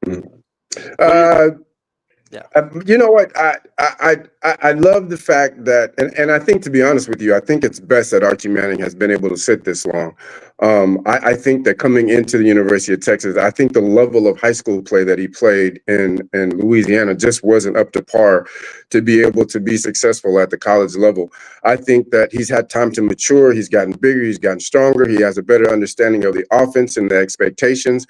You know what? I love the fact that, and I think, to be honest with you, I think it's best that Archie Manning has been able to sit this long. I think that coming into the University of Texas, I think the level of high school play that he played in Louisiana just wasn't up to par to be able to be successful at the college level. I think that he's had time to mature. He's gotten bigger. He's gotten stronger. He has a better understanding of the offense and the expectations,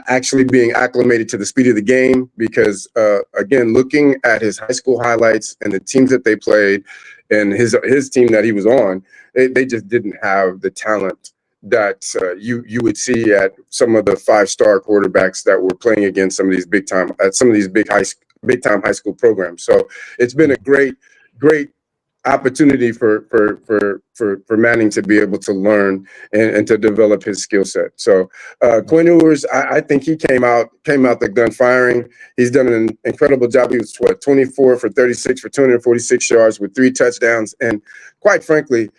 actually being acclimated to the speed of the game because, again, looking at his high school highlights and the teams that they played and his team that he was on, they just didn't have the talent that you would see at some of the 5-star quarterbacks that were playing against some of these big time high school programs. So it's been a great opportunity for Manning to be able to learn and to develop his skill set. So Quinn Ewers, I think he came out the gun firing. He's done an incredible job. He was 24 for 36 for 246 yards with 3 touchdowns. And quite frankly,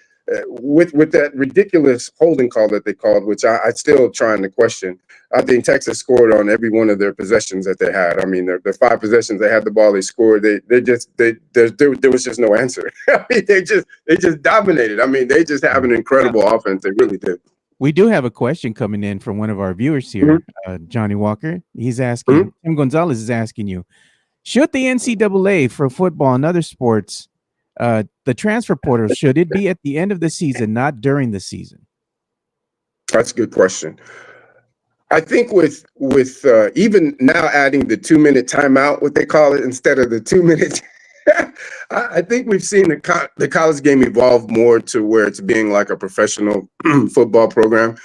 with that ridiculous holding call that they called, which I still trying to question, I think Texas scored on every one of their possessions that they had. I mean, the 5 possessions they had the ball, they scored. There was just no answer. I mean, they just dominated. I mean, they just have an incredible offense. They really did. We do have a question coming in from one of our viewers here, Johnny Walker. He's asking, Tim Gonzalez is asking you, should the NCAA for football and other sports, the transfer portal, should it be at the end of the season, not during the season? That's a good question. I think with even now adding the 2-minute timeout, what they call it, instead of the 2 minutes, I think we've seen the college game evolve more to where it's being like a professional football program.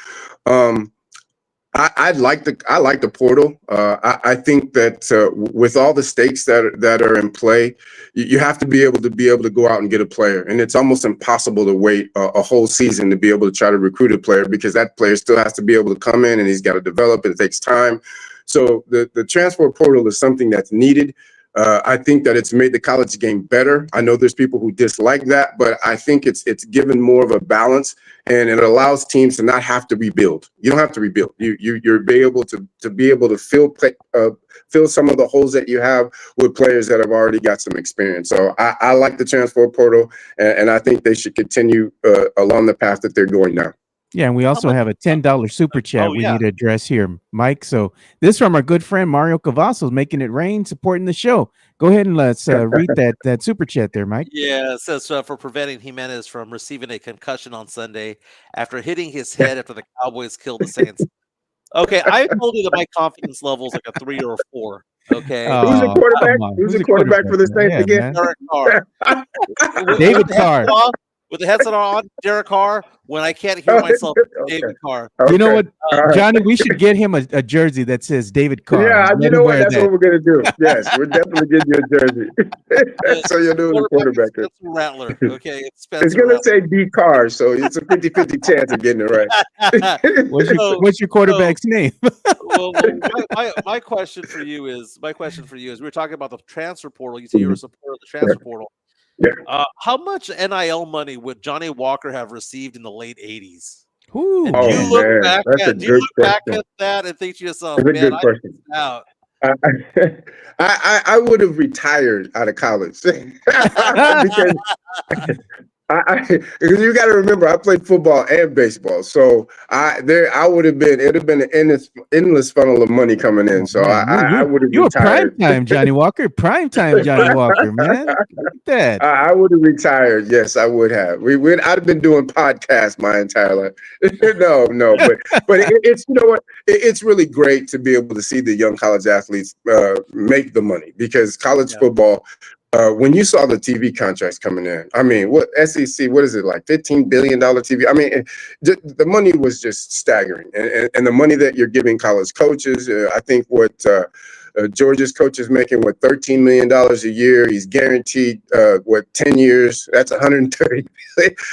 I like the portal. I think that with all the stakes that are in play, you have to be able to go out and get a player, and it's almost impossible to wait a whole season to be able to try to recruit a player because that player still has to be able to come in and he's got to develop. It takes time. So the transfer portal is something that's needed. I think that it's made the college game better. I know there's people who dislike that, but I think it's given more of a balance, and it allows teams to not have to rebuild. You don't have to rebuild. You're be able to fill some of the holes that you have with players that have already got some experience. So I like the transfer portal, and I think they should continue along the path that they're going now. Yeah, and we also have a $10 super chat we need to address here, Mike. So this from our good friend Mario Cavazos, making it rain, supporting the show. Go ahead and let's read that super chat there, Mike. Yeah, it says for preventing Jimenez from receiving a concussion on Sunday after hitting his head after the Cowboys killed the Saints. Okay, I told you that my confidence level is like a 3 or a 4. Okay, who's the quarterback? Who's the quarterback for the Saints again? Derek Carr. David Carr. With the headset on, Derek Carr, when I can't hear myself, David Carr. You know what, Johnny, we should get him a jersey that says David Carr. Yeah, you know what? That's what we're going to do. Yes, we're definitely getting you a jersey. So you're doing the quarterback. Spencer Rattler, okay? It's going to say D. Carr, so it's a 50-50 chance of getting it right. What's your quarterback's name? Well, my question for you is, we were talking about the transfer portal. You say you're a supporter of the transfer portal. Yeah. How much NIL money would Johnny Walker have received in the late 80s? Ooh, and do you look back at that and think to yourself, man, I missed out? I would have retired out of college because because you got to remember, I played football and baseball, so it'd have been an endless funnel of money coming in. So I would have retired. You're prime time Johnny Walker, man. Look at that. I would have retired. Yes, I would have. I'd have been doing podcasts my entire life. no, but it's, you know what? It's really great to be able to see the young college athletes make the money, because college football. When you saw the TV contracts coming in, I mean, what SEC, what is it, like $15 billion TV? I mean, the money was just staggering. And the money that you're giving college coaches, I think what Georgia's coach is making, $13 million a year. He's guaranteed, 10 years. That's $130 million.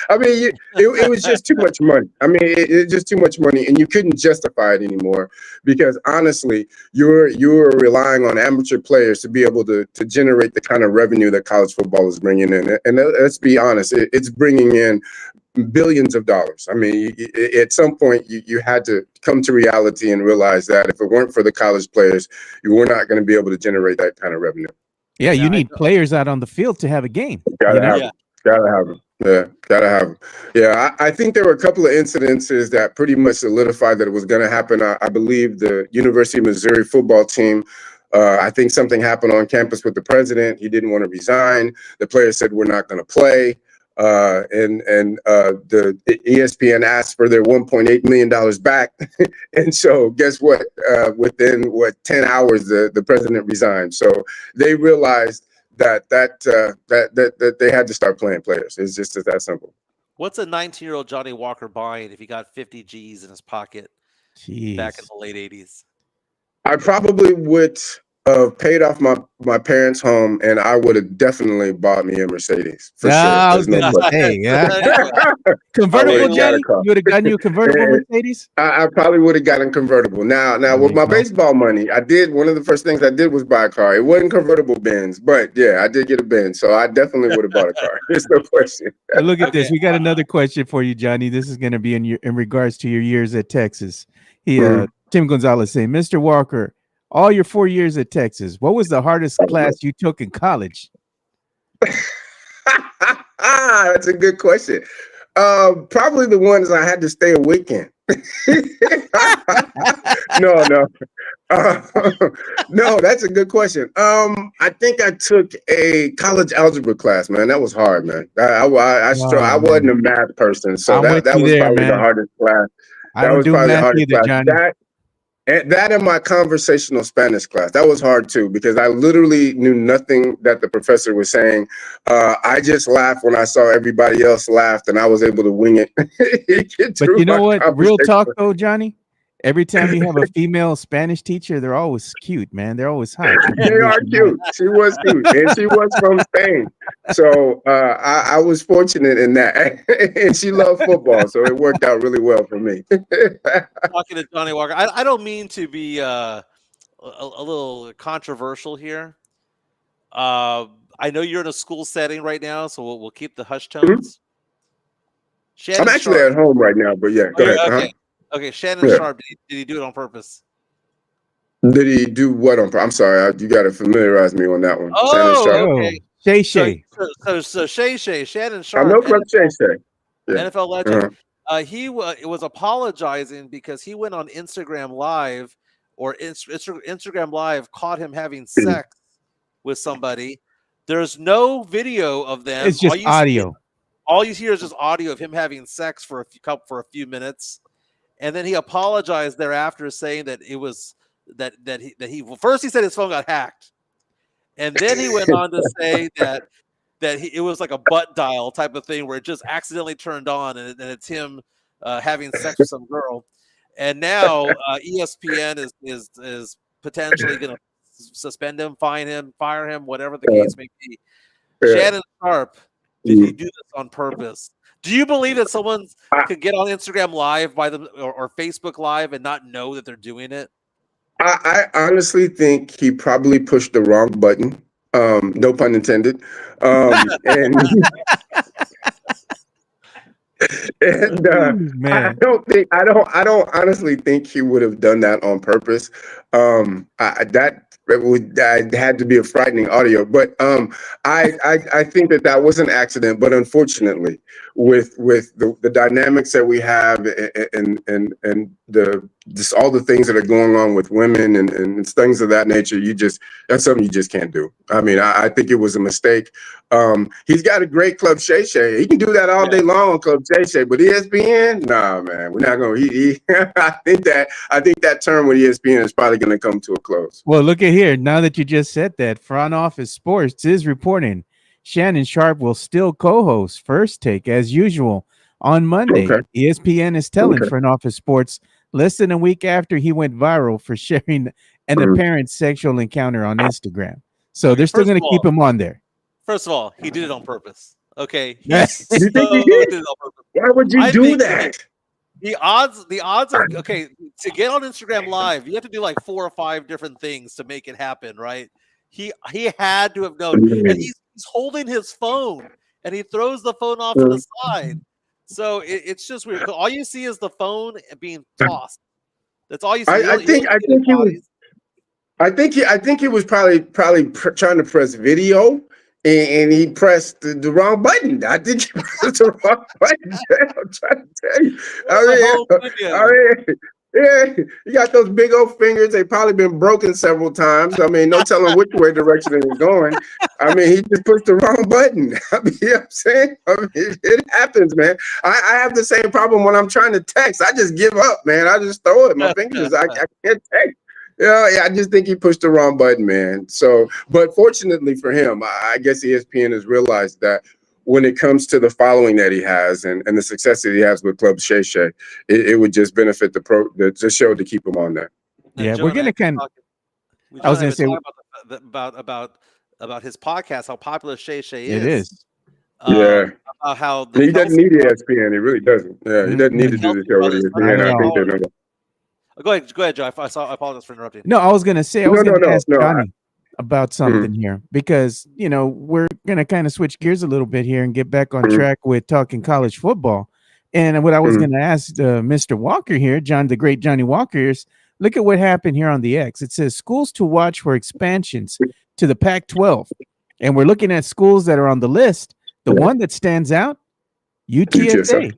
I mean, it was just too much money. I mean, it's just too much money, and you couldn't justify it anymore, because honestly, you're relying on amateur players to be able to generate the kind of revenue that college football is bringing in. And let's be honest, it's bringing in billions of dollars. I mean, at some point, you had to come to reality and realize that if it weren't for the college players, you were not going to be able to generate that kind of revenue. Yeah, you need players out on the field to have a game. Gotta have them. Yeah, gotta have them. Yeah, I think there were a couple of incidences that pretty much solidified that it was going to happen. I believe the University of Missouri football team, I think something happened on campus with the president. He didn't want to resign. The players said, we're not going to play. The ESPN asked for their $1.8 million back. And so guess what? Within 10 hours, the president resigned. So they realized that they had to start playing players. It's just that simple. What's a 19-year-old Johnny Walker buying if he got 50 G's in his pocket back in the late 80s? I probably would have paid off my parents' home, and I would have definitely bought me a Mercedes for sure. I was gonna say, convertible, Johnny. You would have gotten you a convertible Mercedes. I probably would have gotten convertible. Now with my baseball money, I did. One of the first things I did was buy a car. It wasn't convertible Benz, but yeah, I did get a Benz, so I definitely would have bought a car. There's no question. Look at this. We got another question for you, Johnny. This is going to be in regards to your years at Texas. Tim Gonzalez saying, Mr. Walker, all your 4 years at Texas, what was the hardest class you took in college? That's a good question. Probably the ones I had to stay awake in. No, that's a good question. I think I took a college algebra class, man. That was hard, man. I wasn't a math person, so that was probably the hardest class. I don't do math either, Johnny. That and my conversational Spanish class, that was hard too, because I literally knew nothing that the professor was saying. I just laughed when I saw everybody else laughed, and I was able to wing it. But you know what? Real talk though, Johnny, every time you have a female Spanish teacher, they're always cute, man. They're always hot. They are cute. She was cute, and she was from Spain. So I was fortunate in that, and she loved football, so it worked out really well for me. Talking to Johnny Walker, I don't mean to be a little controversial here. I know you're in a school setting right now, so we'll keep the hush tones. Mm-hmm. I'm actually at home right now, but yeah, go ahead. Okay, Shannon Sharp, did he do it on purpose? Did he do what on purpose? I'm sorry, you got to familiarize me on that one. Okay. Shay. So Shay, Shannon Sharp. I know from Shay. Yeah. NFL legend. He was apologizing because he went on Instagram Live, or Instagram Live caught him having sex with somebody. There's no video of them. It's just audio. All you hear is just audio of him having sex for a few minutes. And then he apologized thereafter, saying that it was that he first he said his phone got hacked, and then he went on to say that it was like a butt dial type of thing where it just accidentally turned on, and it's him having sex with some girl. And now ESPN is potentially going to suspend him, fire him, whatever the case may be. Shannon Sharp, did you do this on purpose? Do you believe that someone could get on Instagram Live or Facebook Live and not know that they're doing it? I honestly think he probably pushed the wrong button. No pun intended. And I don't honestly think he would have done that on purpose. That had to be a frightening audio, but I think that was an accident. But unfortunately, with the dynamics that we have and all the things that are going on with women and things of that nature, that's something you just can't do. I mean, I think it was a mistake. He's got a great Club Shay. He can do that all day long on Club Shay, but ESPN, nah, man, we're not going to. I think that term with ESPN is probably going to come to a close. Well, look at here. Now that you just said that, Front Office Sports is reporting Shannon Sharp will still co-host First Take as usual on Monday. Okay. ESPN is telling Front Office Sports less than a week after he went viral for sharing an apparent sexual encounter on Instagram. So they're still going to keep him on there. First of all, he did it on purpose. Okay. Did it on purpose. Why would you do that? The odds are okay. To get on Instagram Live, you have to do like 4 or 5 different things to make it happen, right? He had to have known, and he's holding his phone, and he throws the phone off to the side. So it's just weird. All you see is the phone being tossed. That's all you see. I think he was probably trying to press video, and he pressed the wrong button. I think he pressed the wrong button. I'm trying to tell you. I mean, yeah, you got those big old fingers. They've probably been broken several times. I mean, no telling which way direction it was going. I mean, he just pushed the wrong button. I mean, you know what I'm saying? I mean, it happens, man. I have the same problem when I'm trying to text. I just give up, man. I just throw it. My fingers, I can't text. Yeah, I just think he pushed the wrong button, man. So, but fortunately for him, I guess ESPN has realized that when it comes to the following that he has and the success that he has with Club Shay Shay, it would just benefit the show to keep him on there. Yeah, we're gonna kind of. I was going to say about his podcast, how popular Shay Shay it is. Yeah. How he doesn't need ESPN. He really doesn't. Yeah, he doesn't need to do the show with ESPN. I think they know that. Go ahead, Joe. I apologize for interrupting. No, I was going to say, I was going to ask Johnny about something here because, we're going to kind of switch gears a little bit here and get back on track with talking college football. And what I was going to ask Mr. Walker here, the great Johnny Walker, is look at what happened here on the X. It says schools to watch for expansions to the Pac-12. And we're looking at schools that are on the list. The one that stands out, UTSA.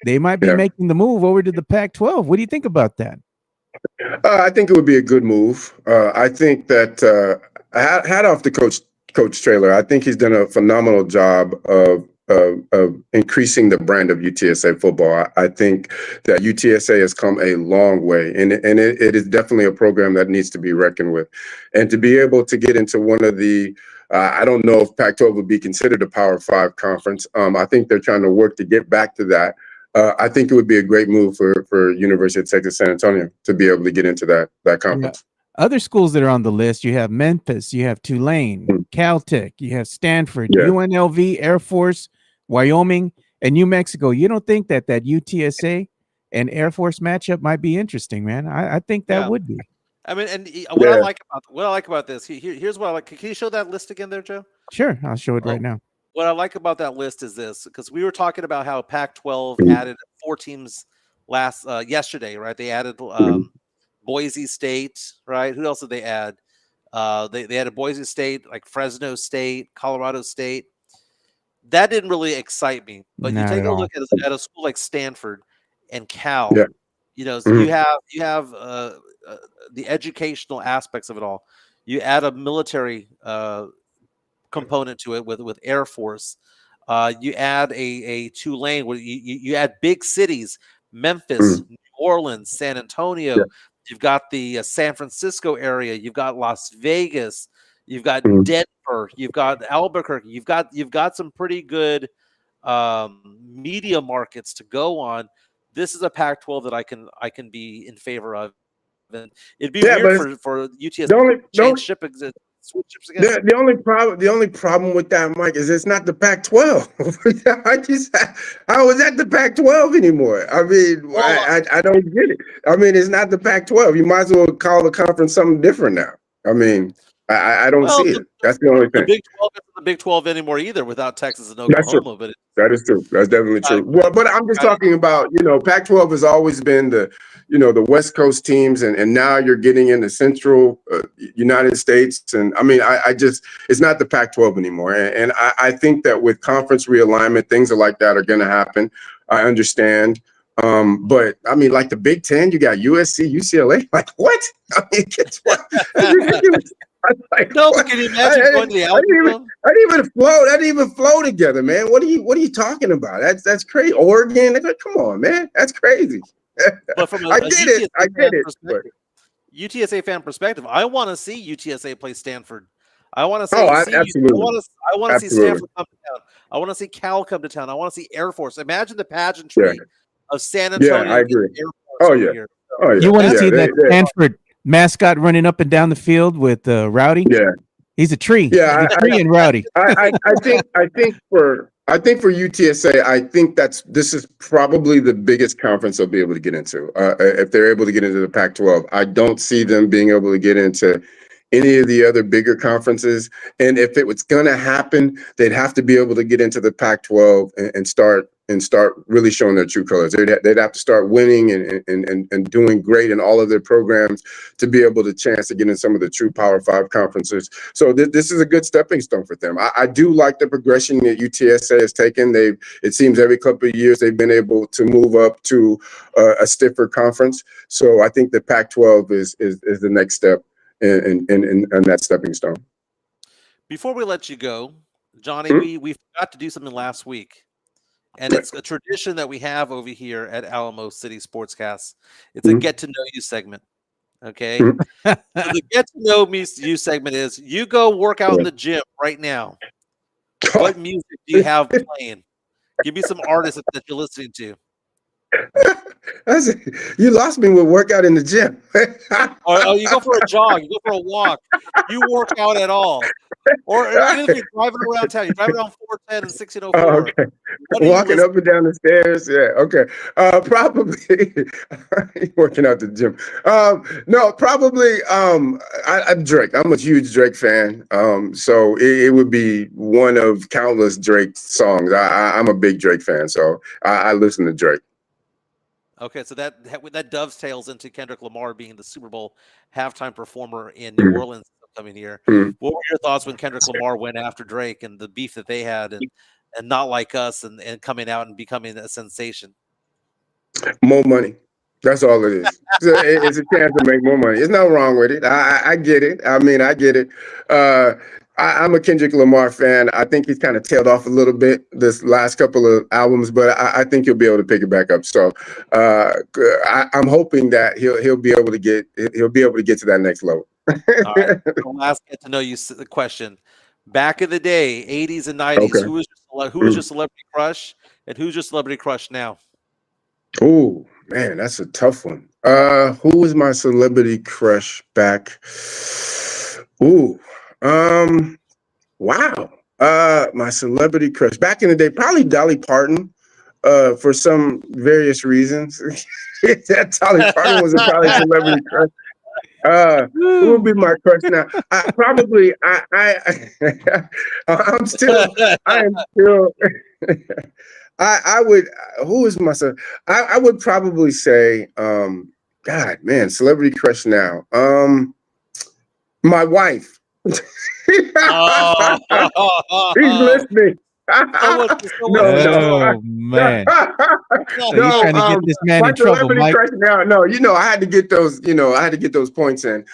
They might be making the move over to the Pac-12. What do you think about that? I think it would be a good move. I think that hat off to Coach Traylor. I think he's done a phenomenal job of increasing the brand of UTSA football. I think that UTSA has come a long way, and it is definitely a program that needs to be reckoned with. And to be able to get into one of the I don't know if Pac-12 would be considered a Power 5 conference. I think they're trying to work to get back to that. I think it would be a great move for University of Texas San Antonio to be able to get into that conference. Yeah. Other schools that are on the list, you have Memphis, you have Tulane, Caltech, you have Stanford, UNLV, Air Force, Wyoming, and New Mexico. You don't think that UTSA and Air Force matchup might be interesting, man? I think that would be. I mean, and what I like about this, here's what I like. Can you show that list again there, Joe? Sure, I'll show it right now. What I like about that list is this, because we were talking about how Pac-12 added 4 teams yesterday, right? They added Boise State, right? Who else did they add? They added Boise State, like Fresno State, Colorado State. That didn't really excite me. But you take a look at a school like Stanford and Cal. Yeah. So you have the educational aspects of it all. You add a military component to it with Air Force. You add a Tulane where you add big cities, Memphis, New Orleans, San Antonio. Yeah. You've got the San Francisco area. You've got Las Vegas. You've got Denver. You've got Albuquerque. You've got some pretty good media markets to go on. This is a Pac-12 that I can be in favor of. And it'd be weird for UTSA to change ship again. The only problem with that, Mike, is it's not the Pac-12. How is that the Pac-12 anymore? I mean, I don't get it. I mean, it's not the Pac-12. You might as well call the conference something different now. I mean, I don't see it. That's the only thing. The Big 12 isn't the Big 12 anymore either without Texas and Oklahoma. But that is true. That's definitely true. Well, but I'm just talking about, Pac-12 has always been the West Coast teams, and now you're getting into Central United States. And I mean, it's not the Pac-12 anymore. And I think that with conference realignment, things like that are going to happen. I understand. But I mean, like the Big Ten, you got USC, UCLA. Like what? I mean, guess what? That's ridiculous. Like, no, but can you imagine going to the Alamo? I didn't even flow together, man. What are you talking about? That's crazy. Oregon, come on, man. That's crazy. But from I get it. But UTSA fan perspective, I want to see UTSA play Stanford. I want to see. Absolutely. I want to see Stanford come to town. I want to see Cal come to town. I want to see Air Force. Imagine the pageantry of San Antonio. Yeah, I agree. Air Force Here. Oh yeah. You want to see that Stanford mascot running up and down the field with Rowdy? Yeah, he's a tree. Yeah, he's a tree and Rowdy. I think for UTSA, this is probably the biggest conference they'll be able to get into. If they're able to get into the Pac-12, I don't see them being able to get into any of the other bigger conferences. And if it was going to happen, they'd have to be able to get into the Pac-12 and start and start really showing their true colors. They'd have to start winning and doing great in all of their programs to be able to chance to get in some of the true Power 5 conferences. So this is a good stepping stone for them. I do like the progression that UTSA has taken. It seems every couple of years they've been able to move up to a stiffer conference. So I think the Pac-12 is the next step in that stepping stone. Before we let you go, Johnny, we forgot to do something last week. And it's a tradition that we have over here at Alamo City Sportscast. It's a get to know you segment. Okay. So the get to know you segment is you go work out in the gym right now. What music do you have playing? Give me some artists that you're listening to. You lost me with workout in the gym. Oh, you go for a jog, you go for a walk, you work out at all. Or even if you're driving around town, you're driving around 410 and 1604. Oh, okay. Walking up and down the stairs. Yeah. Okay. Probably working out the gym. No, probably. I'm Drake. I'm a huge Drake fan. So it would be one of countless Drake songs. I'm a big Drake fan, so I listen to Drake. Okay, so that dovetails into Kendrick Lamar being the Super Bowl halftime performer in New Orleans coming year. What were your thoughts when Kendrick Lamar went after Drake and the beef that they had and Not Like Us and coming out and becoming a sensation? More money. That's all it is. It's a chance to make more money. There's nothing wrong with it. I get it. I mean, I get it. I'm a Kendrick Lamar fan. I think he's kind of tailed off a little bit this last couple of albums, but I think he'll be able to pick it back up. So I'm hoping that he'll be able to get to that next level. All right. Last get to know you question. Back in the day, 80s and 90s, Okay. who was your celebrity crush and who's your celebrity crush now? Oh man, that's a tough one. Who was my celebrity crush back? Wow. My celebrity crush back in the day, probably Dolly Parton. For some various reasons. That Dolly Parton was probably celebrity crush. Who would be my crush now? Who is my son? I would probably say, God, man, celebrity crush now. My wife. He's listening. No, man. So you're trying to get this man in trouble, Mike. Crush now, no, I had to get those, I had to get those points in.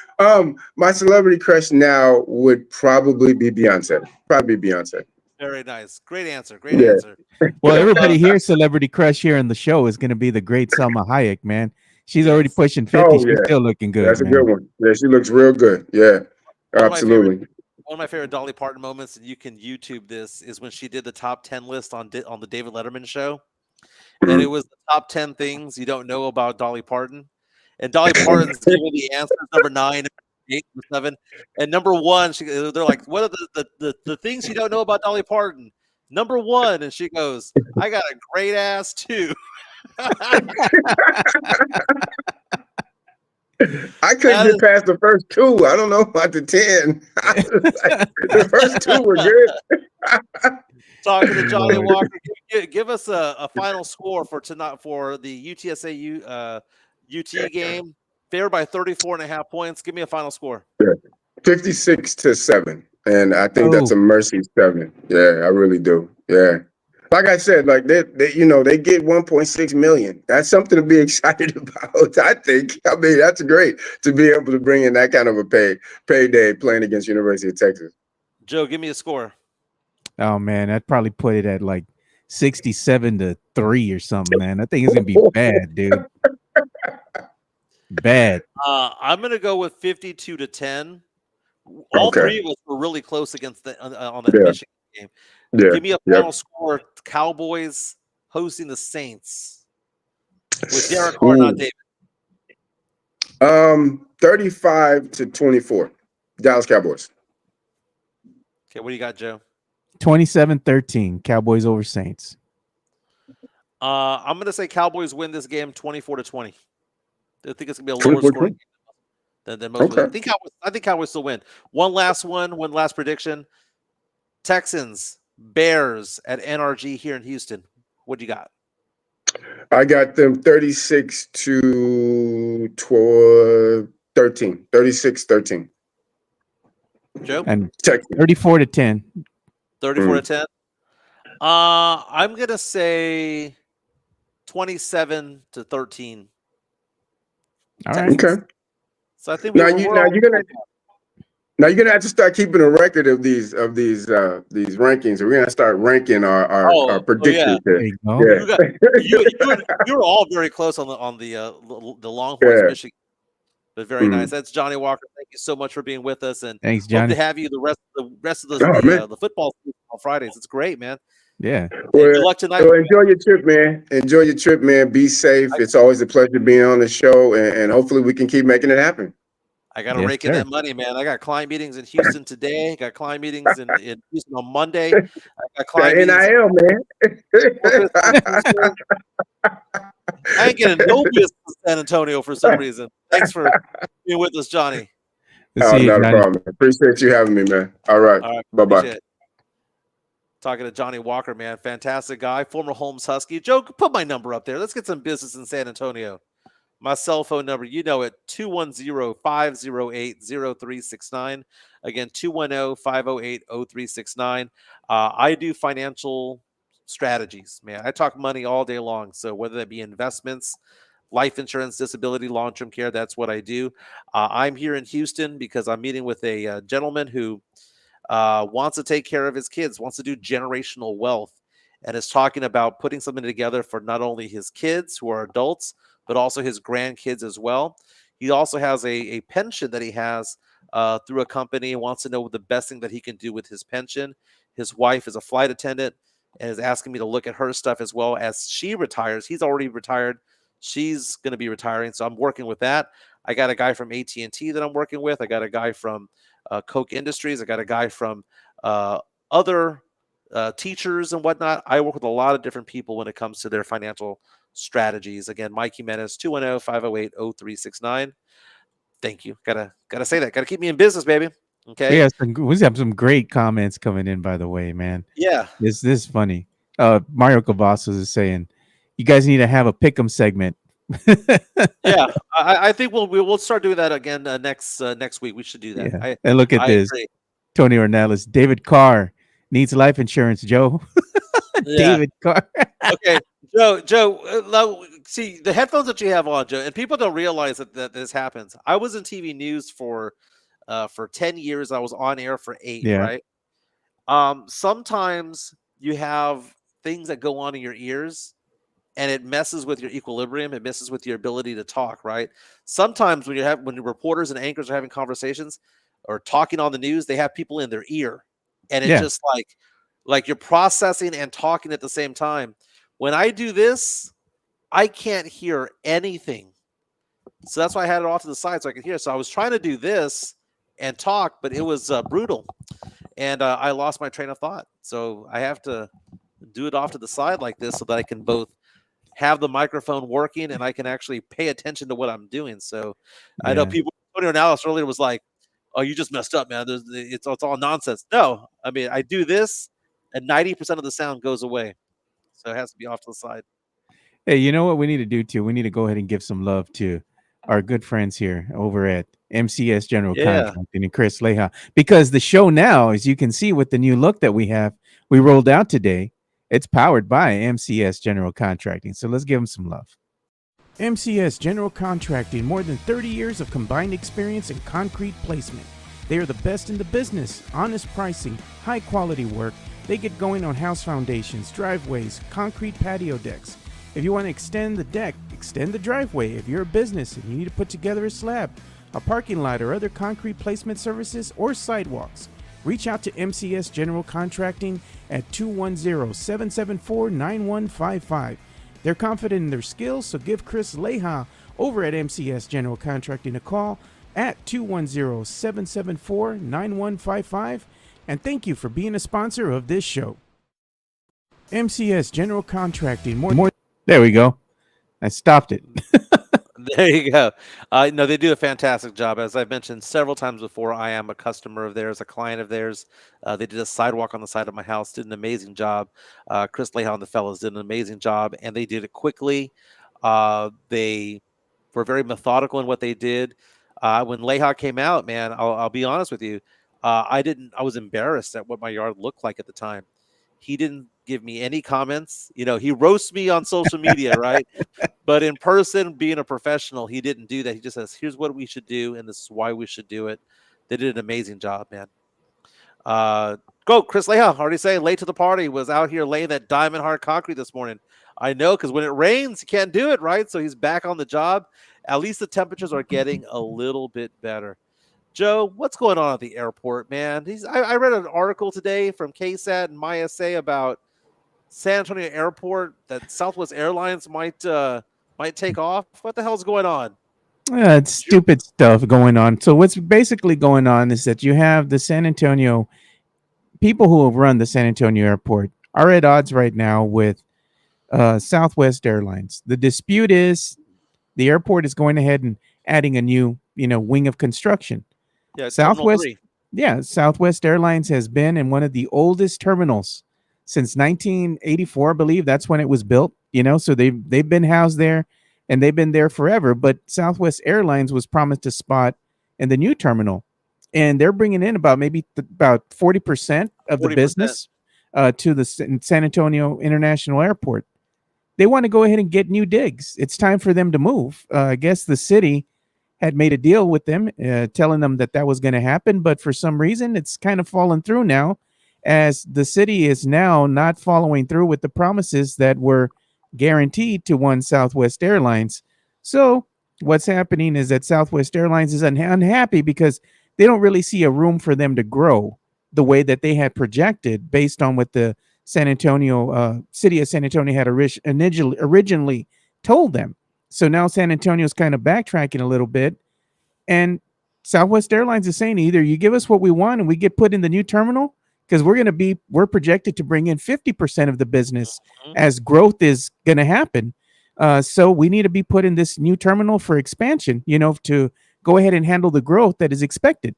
My celebrity crush now would probably be Beyonce. Probably Beyonce. Very nice. Great answer. Great answer. Well, everybody here, celebrity crush here on the show is going to be the great Selma Hayek, man. She's already pushing 50. Oh, She's still looking good. That's a good one. Yeah, she looks real good. Yeah, absolutely. One of my favorite Dolly Parton moments, and you can YouTube this, is when she did the top 10 list on the David Letterman show. And it was the top 10 things you don't know about Dolly Parton. And Dolly Parton's giving the answers, number 9, 8, 7. And number 1, they're like, what are the things you don't know about Dolly Parton? Number 1, and she goes, I got a great ass too. I couldn't get past the first 2. I don't know about the 10. The first 2 were good. Talking to Johnny Walker, give us a final score for tonight for the UTSA UT game. Favored by 34.5 points. Give me a final score. 56-7, and I think that's a mercy 7. Yeah, I really do. Yeah. Like I said, like they get 1.6 million. That's something to be excited about. I think. I mean, that's great to be able to bring in that kind of a payday playing against University of Texas. Joe, give me a score. Oh man, I'd probably put it at like 67-3 or something, man. I think it's gonna be bad, dude. Bad. I'm gonna go with 52-10. All three of us were really close against on that Michigan game. Yeah. Give me a final score. Cowboys hosting the Saints with Derek Carr, not David. 35-24. Dallas Cowboys. Okay, what do you got, Joe? 27-13. Cowboys over Saints. I'm going to say Cowboys win this game 24-20. I think it's going to be a lower scoring game than most. I think Cowboys still win. One last prediction. Texans, Bears at NRG here in Houston. What do you got? I got them 36 to 13. 36-13. Joe? And Texas. 34-10. 34 to 10. I'm gonna say 27 to 13. All right. Okay. So I think Now you're gonna have to start keeping a record of these rankings. We're gonna start ranking our predictions There here. you go. Yeah. You were all very close on the Longhorns, Yeah. Michigan. But very nice. That's Johnny Walker. Thank you so much for being with us, and Thanks, hope Johnny. to have you the rest of Oh, man. the football season on Fridays. It's great, man. Yeah. Well, Good luck tonight. So enjoy your trip, man. Enjoy your trip, man. Be safe. It's always a pleasure being on the show, and hopefully we can keep making it happen. I got to Yes, rake in sir. that money, man. I got client meetings in Houston today. Got client meetings in Houston on Monday. I got client That meetings. NIL, man. I ain't getting no business in San Antonio for some reason. Thanks for being with us, Johnny. We'll Oh, see you, not a Johnny. problem. Appreciate you having me, man. All right. Bye-bye. Appreciate it. Talking to Johnny Walker, man. Fantastic guy. Former Holmes Husky. Joe, put my number up there. Let's get some business in San Antonio. My cell phone number, you know it, 210-508-0369. Again, 210-508-0369. I do financial strategies, man. I talk money all day long. So whether that be investments, life insurance, disability, long-term care, that's what I do. I'm here in Houston because I'm meeting with a gentleman who wants to take care of his kids, wants to do generational wealth, and is talking about putting something together for not only his kids who are adults, but also his grandkids as well. He also has a pension that he has through a company and wants to know the best thing that he can do with his pension. His wife is a flight attendant and is asking me to look at her stuff as well as she retires. He's already retired. She's going to be retiring. So I'm working with that. I got a guy from AT&T that I'm working with. I got a guy from Coke Industries. I got a guy from other teachers and whatnot. I work with a lot of different people when it comes to their financial strategies. Again, Mike Jimenez, 210-508-0369. Thank you. Gotta say that. Gotta keep me in business, baby. Okay. We have some great comments coming in, by the way, man. Yeah. This is funny. Mario Cavazos is saying, you guys need to have a pick'em segment. Yeah. I think we'll start doing that again next week. We should do that. Yeah. And look at this. Agree. Tony Ornelas, David Carr needs life insurance, Joe. Yeah. David Carr. Okay. Joe, see the headphones that you have on, Joe, and people don't realize that this happens. I was in TV news for 10 years. I was on air for 8, right? Sometimes you have things that go on in your ears and it messes with your equilibrium. It messes with your ability to talk, right? Sometimes when the reporters and anchors are having conversations or talking on the news, they have people in their ear, and it's just like you're processing and talking at the same time. When I do this, I can't hear anything. So that's why I had it off to the side so I could hear. So I was trying to do this and talk, but it was brutal. And I lost my train of thought. So I have to do it off to the side like this so that I can both have the microphone working and I can actually pay attention to what I'm doing. So I know people, Tony Ornelas earlier was like, oh, you just messed up, man. It's all nonsense. No, I mean, I do this and 90% of the sound goes away. So it has to be off to the side. Hey, you know what we need to do too? We need to go ahead and give some love to our good friends here over at MCS General Contracting and Chris Leha, because the show now, as you can see with the new look that we rolled out today, it's powered by MCS General Contracting. So let's give them some love. MCS General Contracting, more than 30 years of combined experience in concrete placement. They are the best in the business, honest pricing, high quality work. They get going on house foundations, driveways, concrete patio decks. If you want to extend the deck, extend the driveway. If you're a business and you need to put together a slab, a parking lot, or other concrete placement services or sidewalks, reach out to MCS General Contracting at 210-774-9155. They're confident in their skills, so give Chris Leha over at MCS General Contracting a call at 210-774-9155. And thank you for being a sponsor of this show. MCS General Contracting. More. There we go. I stopped it. There you go. No, they do a fantastic job. As I've mentioned several times before, I am a customer of theirs, a client of theirs. They did a sidewalk on the side of my house, did an amazing job. Chris Leha and the fellows did an amazing job, and they did it quickly. They were very methodical in what they did. When Leha came out, man, I'll be honest with you, I was embarrassed at what my yard looked like at the time. He didn't give me any comments. He roasts me on social media, right? But in person, being a professional, he didn't do that. He just says, "Here's what we should do, and this is why we should do it." They did an amazing job, man. Go, Chris Leha, already saying late to the party, was out here laying that diamond hard concrete this morning. I know, because when it rains, you can't do it, right? So he's back on the job. At least the temperatures are getting a little bit better. Joe, what's going on at the airport, man? I read an article today from KSAT and MySA about San Antonio Airport that Southwest Airlines might take off. What the hell's going on? It's stupid stuff going on. So what's basically going on is that you have the San Antonio people who have run the San Antonio airport are at odds right now with Southwest Airlines. The dispute is the airport is going ahead and adding a new, wing of construction. Yeah, Southwest Airlines has been in one of the oldest terminals since 1984, I believe. That's when it was built. So they've been housed there, and they've been there forever. But Southwest Airlines was promised a spot in the new terminal, and they're bringing in about 40% of the 40%. business to the San Antonio International Airport. They want to go ahead and get new digs. It's time for them to move. I guess the city had made a deal with them, telling them that was going to happen. But for some reason, it's kind of fallen through now, as the city is now not following through with the promises that were guaranteed to one Southwest Airlines. So what's happening is that Southwest Airlines is unhappy because they don't really see a room for them to grow the way that they had projected based on what the San Antonio city of San Antonio had originally told them. So now San Antonio is kind of backtracking a little bit, and Southwest Airlines is saying either you give us what we want and we get put in the new terminal, because we're projected to bring in 50% of the business as growth is going to happen. So we need to be put in this new terminal for expansion, to go ahead and handle the growth that is expected.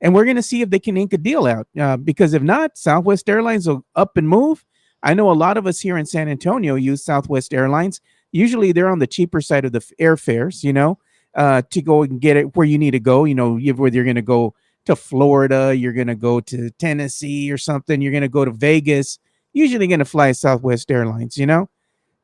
And we're going to see if they can ink a deal out, because if not, Southwest Airlines will up and move. I know a lot of us here in San Antonio use Southwest Airlines. Usually they're on the cheaper side of the airfares, to go and get it where you need to go. Whether you're going to go to Florida, you're going to go to Tennessee or something, you're going to go to Vegas, usually going to fly Southwest Airlines,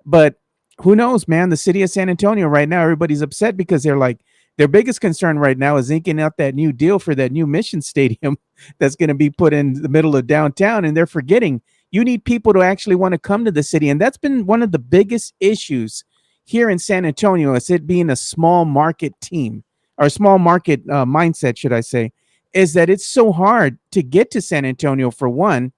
But who knows, man? The city of San Antonio right now, everybody's upset because they're like, their biggest concern right now is inking out that new deal for that new Mission Stadium that's going to be put in the middle of downtown. And they're forgetting you need people to actually want to come to the city. And that's been one of the biggest issues here in San Antonio, is it being a small market team, or small market mindset, should I say, is that it's so hard to get to San Antonio, for one,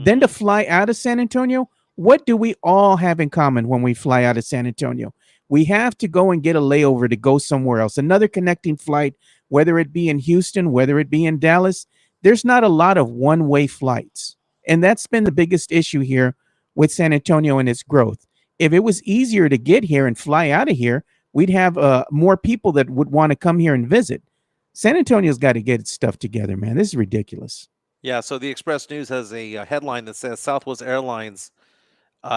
then to fly out of San Antonio. What do we all have in common when we fly out of San Antonio? We have to go and get a layover to go somewhere else, another connecting flight, whether it be in Houston, whether it be in Dallas. There's not a lot of one-way flights. And that's been the biggest issue here with San Antonio and its growth. If it was easier to get here and fly out of here, we'd have more people that would want to come here and visit. San Antonio's got to get its stuff together, man. This is ridiculous. Yeah, so the Express News has a headline that says Southwest Airlines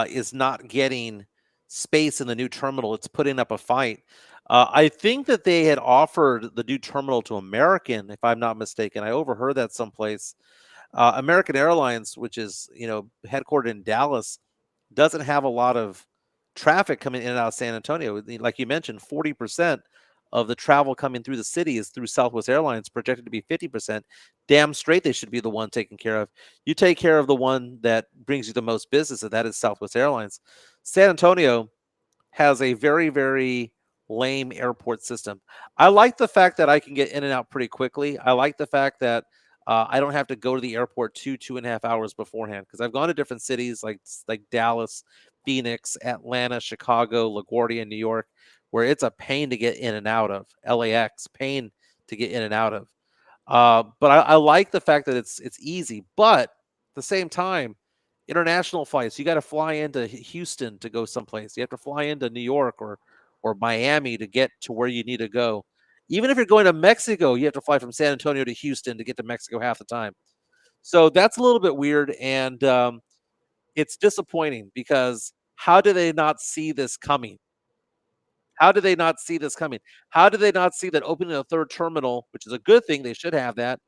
is not getting space in the new terminal. It's putting up a fight. I think that they had offered the new terminal to American, if I'm not mistaken. I overheard that someplace. American Airlines, which is headquartered in Dallas, doesn't have a lot of traffic coming in and out of San Antonio. Like you mentioned, 40% of the travel coming through the city is through Southwest Airlines, projected to be 50%. Damn straight they should be the one taken care of. You take care of the one that brings you the most business, and that is Southwest Airlines. San Antonio has a very, very lame airport system. I like the fact that I can get in and out pretty quickly. I like the fact that I don't have to go to the airport 2.5 hours beforehand, because I've gone to different cities like Dallas, Phoenix, Atlanta, Chicago, LaGuardia, New York, where it's a pain to get in and out of. LAX, pain to get in and out of. But I like the fact that it's easy. But at the same time, international flights, you got to fly into Houston to go someplace. You have to fly into New York or or Miami to get to where you need to go. Even if you're going to Mexico, you have to fly from San Antonio to Houston to get to Mexico half the time. So that's a little bit weird, and it's disappointing because how do they not see this coming? How do they not see this coming? How do they not see that opening a third terminal, which is a good thing, they should have that.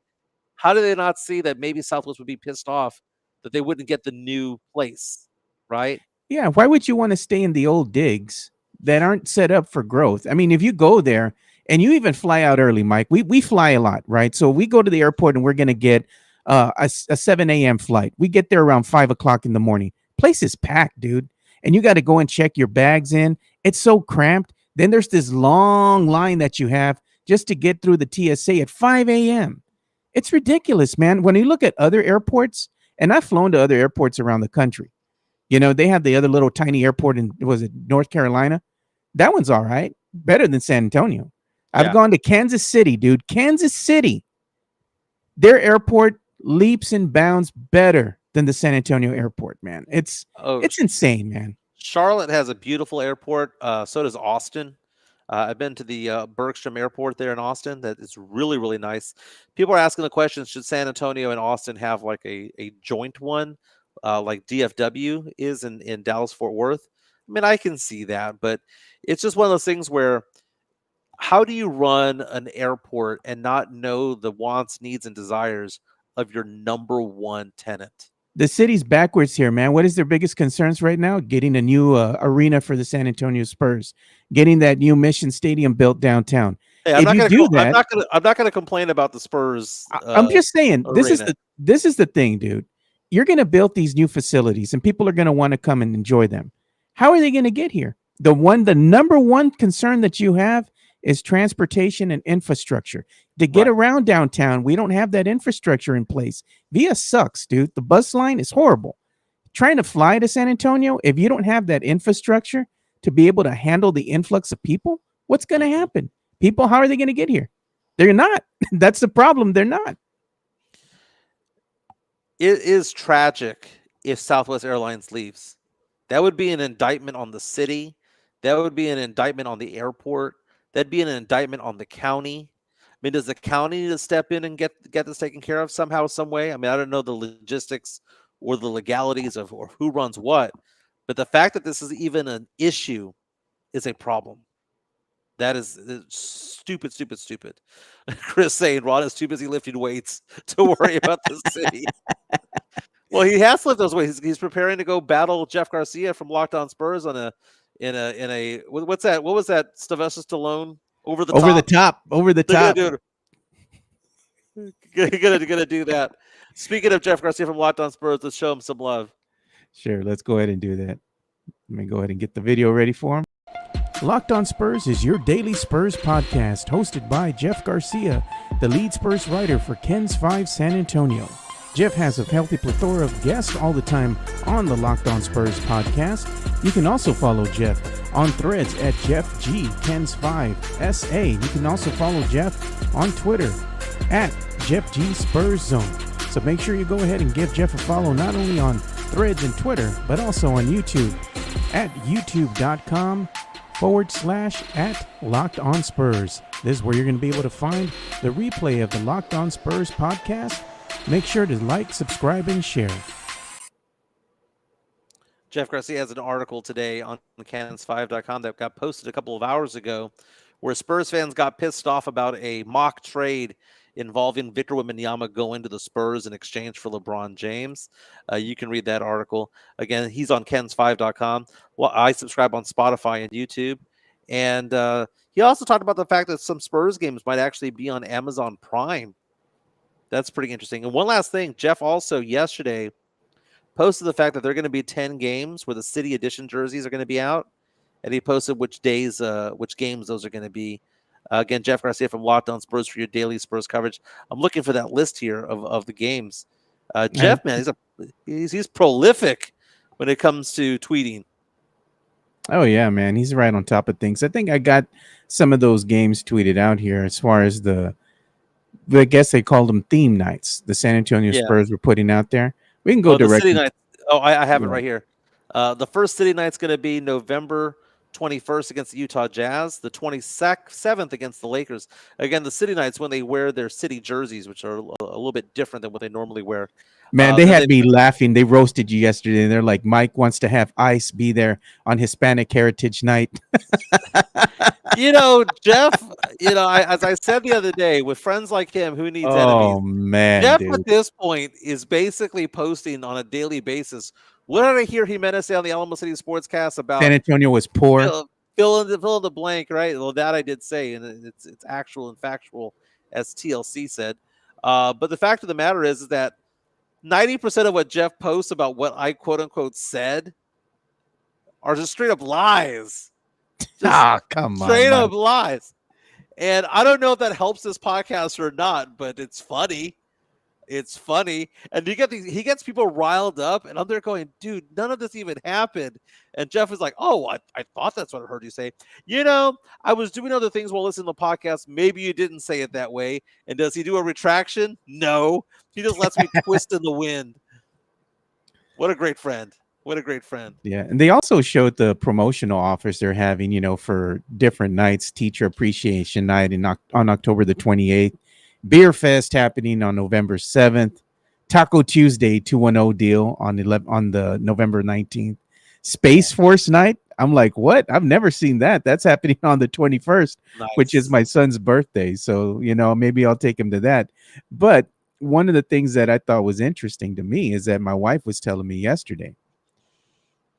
How do they not see that maybe Southwest would be pissed off that they wouldn't get the new place, right? Yeah, why would you want to stay in the old digs that aren't set up for growth? I mean, if you go there and you even fly out early, Mike, we fly a lot, right? So we go to the airport and we're going to get a 7 a.m. flight. We get there around 5 o'clock in the morning. Place is packed, dude. And you got to go and check your bags in. It's so cramped. Then there's this long line that you have just to get through the TSA at 5 a.m. It's ridiculous, man. When you look at other airports, and I've flown to other airports around the country, you know, they have the other little tiny airport in, was it North Carolina? That one's all right. Better than San Antonio. I've gone to Kansas City, dude. Kansas City. Their airport leaps and bounds better than the San Antonio airport, man. It's insane, man. Charlotte has a beautiful airport. So does Austin. I've been to the Bergstrom Airport there in Austin. That is really, really nice. People are asking the question, should San Antonio and Austin have like a joint one, like DFW is in Dallas-Fort Worth? I mean, I can see that, but it's just one of those things where how do you run an airport and not know the wants, needs, and desires of your number one tenant? The city's backwards here, man. What is their biggest concerns right now? Getting a new arena for the San Antonio Spurs, getting that new Mission Stadium built downtown. Hey, I'm not going to complain about the Spurs. I'm just saying arena. this is the thing, dude. You're going to build these new facilities, and people are going to want to come and enjoy them. How are they going to get here? The number one concern that you have is transportation and infrastructure. To get around downtown, we don't have that infrastructure in place. Via sucks, dude. The bus line is horrible. Trying to fly to San Antonio, if you don't have that infrastructure to be able to handle the influx of people, what's going to happen? People, how are they going to get here? They're not. That's the problem. They're not. It is tragic if Southwest Airlines leaves. That would be an indictment on the city. That would be an indictment on the airport. That'd be an indictment on the county. I mean, does the county need to step in and get this taken care of somehow, some way? I mean, I don't know the logistics or the legalities of or who runs what, but the fact that this is even an issue is a problem. That is stupid, stupid, stupid. Chris saying Ron is too busy lifting weights to worry about the city. Well, he has to lift those weights. He's preparing to go battle Jeff Garcia from Locked On Spurs in a what's that? What was that? Sylvester Stallone over the top. Gonna do that. Speaking of Jeff Garcia from Locked On Spurs, let's show him some love. Sure, let's go ahead and do that. Let me go ahead and get the video ready for him. Locked On Spurs is your daily Spurs podcast, hosted by Jeff Garcia, the lead Spurs writer for Ken's 5 San Antonio. Jeff has a healthy plethora of guests all the time on the Locked On Spurs podcast. You can also follow Jeff on threads at Jeff G Ken's 5 SA. You can also follow Jeff on Twitter at Jeff G Spurs Zone. So make sure you go ahead and give Jeff a follow not only on threads and Twitter, but also on YouTube at youtube.com/@Locked On Spurs. This is where you're going to be able to find the replay of the Locked On Spurs podcast. Make sure to like, subscribe, and share. Jeff Garcia has an article today on cannons5.com that got posted a couple of hours ago where Spurs fans got pissed off about a mock trade involving Victor Wembanyama going to the Spurs in exchange for LeBron James. You can read that article. Again, he's on cannons5.com. Well, I subscribe on Spotify and YouTube. And he also talked about the fact that some Spurs games might actually be on Amazon Prime. That's pretty interesting. And one last thing, Jeff also yesterday posted the fact that there are going to be 10 games where the City Edition jerseys are going to be out. And he posted which days, which games those are going to be. Again, Jeff Garcia from Locked On Spurs for your daily Spurs coverage. I'm looking for that list here of the games. Jeff, man, he's prolific when it comes to tweeting. Oh, yeah, man. He's right on top of things. I think I got some of those games tweeted out here as far as I guess they called them theme nights. The San Antonio Spurs were putting out there. We can go directly. City night. Oh, I have it right here. The first City night's going to be November 21st against the Utah Jazz, the 27th against the Lakers. Again, the City Knights when they wear their city jerseys, which are a little bit different than what they normally wear. Man, they had me laughing. They roasted you yesterday. And they're like, Mike wants to have ICE be there on Hispanic Heritage Night. Jeff, as I said the other day, with friends like him, who needs enemies? Oh, man, Jeff dude. at this point is basically posting on a daily basis. What did I hear Jimenez say on the Alamo City Sportscast about San Antonio was poor? Fill in the blank, right? Well, that I did say, and it's actual and factual, as TLC said. But the fact of the matter is that 90% of what Jeff posts about what I quote unquote said are just straight up lies. Come on. Straight up lies. And I don't know if that helps this podcast or not, but it's funny. It's funny. And he gets people riled up, and I'm there going, dude, none of this even happened. And Jeff is like, oh, I thought that's what I heard you say. I was doing other things while listening to the podcast. Maybe you didn't say it that way. And does he do a retraction? No. He just lets me twist in the wind. What a great friend. What a great friend. Yeah. And they also showed the promotional offers they're having, for different nights. Teacher Appreciation Night on October the 28th. Beer Fest happening on November 7th. Taco Tuesday 210 deal on the November 19th. Space Force Night. I'm like, what? I've never seen that. That's happening on the 21st, nice. Which is my son's birthday. So, maybe I'll take him to that. But one of the things that I thought was interesting to me is that my wife was telling me yesterday,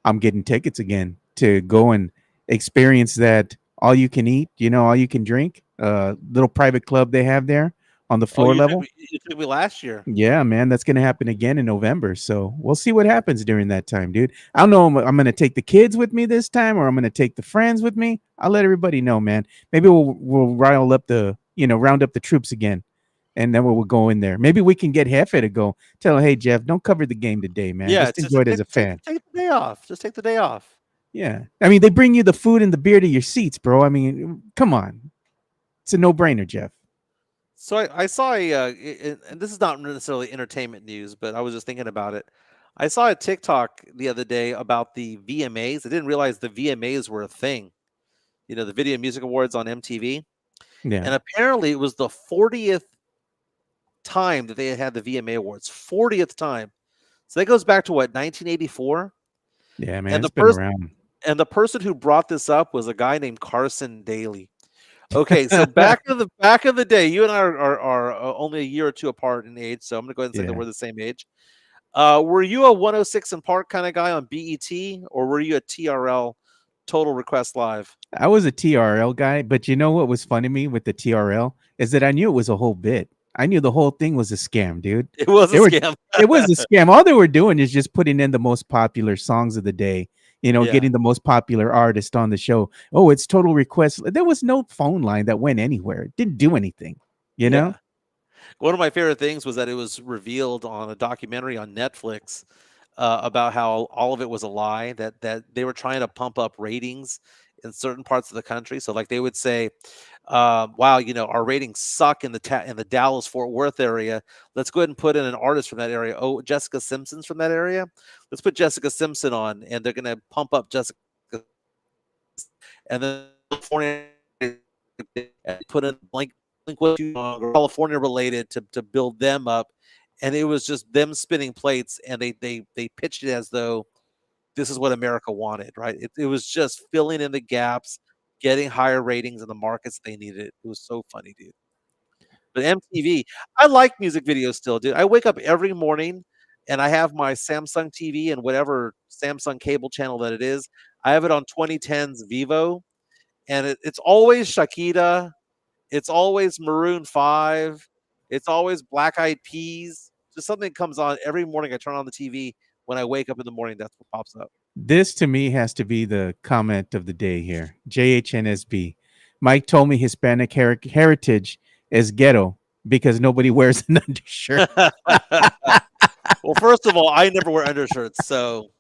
I'm getting tickets again to go and experience that all you can eat, all you can drink, little private club they have there on the floor level. You took me last year. Yeah, man, that's going to happen again in November. So we'll see what happens during that time, dude. I don't know. I'm going to take the kids with me this time, or I'm going to take the friends with me. I'll let everybody know, man. Maybe we'll round up the troops again. And then we'll go in there. Maybe we can get Jefe to go. Tell him, hey, Jeff, don't cover the game today, man. Yeah, just enjoy it as a fan. Take the day off. Just take the day off. Yeah. I mean, they bring you the food and the beer to your seats, bro. I mean, come on. It's a no-brainer, Jeff. So I saw and this is not necessarily entertainment news, but I was just thinking about it. I saw a TikTok the other day about the VMAs. I didn't realize the VMAs were a thing. The Video Music Awards on MTV. Yeah. And apparently it was the 40th time that they had the VMA Awards. 40th time. So that goes back to what, 1984? Yeah, man. And it's been around. And the person who brought this up was a guy named Carson Daly. Okay, so back in the day, you and I are only a year or two apart in age, so I'm gonna go ahead and say that we're the same age. Were you a 106 and Park kind of guy on BET, or were you a TRL, Total Request Live? I was a TRL guy, but you know what was funny to me with the TRL is that I knew it was a whole bit. I knew the whole thing was a scam, dude. It was a scam. It was a scam. All they were doing is just putting in the most popular songs of the day. Getting the most popular artist on the show. Oh, it's Total Request. There was no phone line that went anywhere. It didn't do anything, know? One of my favorite things was that it was revealed on a documentary on Netflix about how all of it was a lie, that they were trying to pump up ratings in certain parts of the country. So like they would say, wow, our ratings suck in the Dallas Fort Worth area. Let's go ahead and put in an artist from that area. Oh, Jessica Simpson's from that area. Let's put Jessica Simpson on, and they're going to pump up Jessica. And then California put in California related to build them up. And it was just them spinning plates, and they pitched it as though this is what America wanted, right? It was just filling in the gaps, getting higher ratings in the markets they needed. It was so funny, dude. But MTV, I like music videos still, dude. I wake up every morning and I have my Samsung TV and whatever Samsung cable channel that it is. I have it on 2010's Vivo, and it's always Shakira. It's always Maroon 5. It's always Black Eyed Peas. Just something comes on every morning. I turn on the TV. When I wake up in the morning, that's what pops up. This to me has to be the comment of the day here. JHNSB. Mike told me Hispanic heritage is ghetto because nobody wears an undershirt. Well, first of all, I never wear undershirts. So,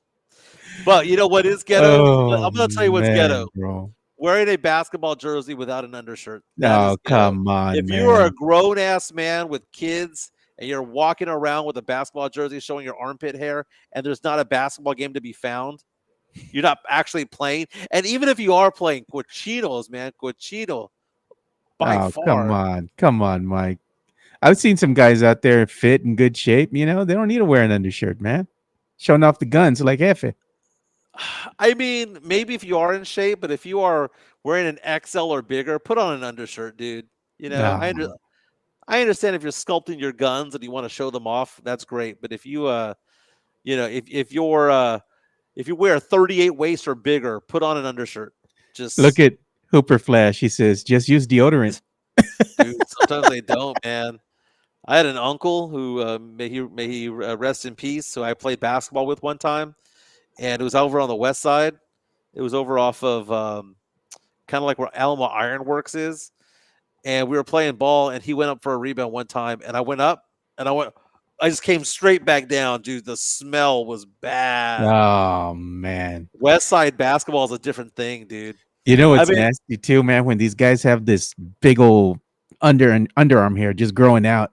but you know what is ghetto? Oh, I'm going to tell you what's ghetto. Bro. Wearing a basketball jersey without an undershirt. Oh, come on. If you are a grown ass man with kids and you're walking around with a basketball jersey showing your armpit hair and there's not a basketball game to be found, You're not actually playing. And even if you are playing, cochinos, man, cochino by Oh, far. come on, Mike. I've seen some guys out there fit in good shape. You know, they don't need to wear an undershirt, man. Showing off the guns like Efe. I mean, maybe if you are in shape, but if you are wearing an XL or bigger, put on an undershirt, dude. You know, No. I understand if you're sculpting your guns and you want to show them off, that's great. But if you you know, if you wear a 38 waist or bigger, put on an undershirt. Look Just at Hooper Flash. He says, just use deodorant. dude, sometimes they don't, man. I had an uncle who may he rest in peace, who I played basketball with one time, and it was over on the west side. It was over off of kind of like where Alamo Ironworks is, and we were playing ball, and he went up for a rebound one time, and I went up, and I just came straight back down, dude. The smell was bad. Oh, man. West Side basketball is a different thing, dude. You know I what's mean, nasty too, man? When these guys have this big old underarm hair just growing out,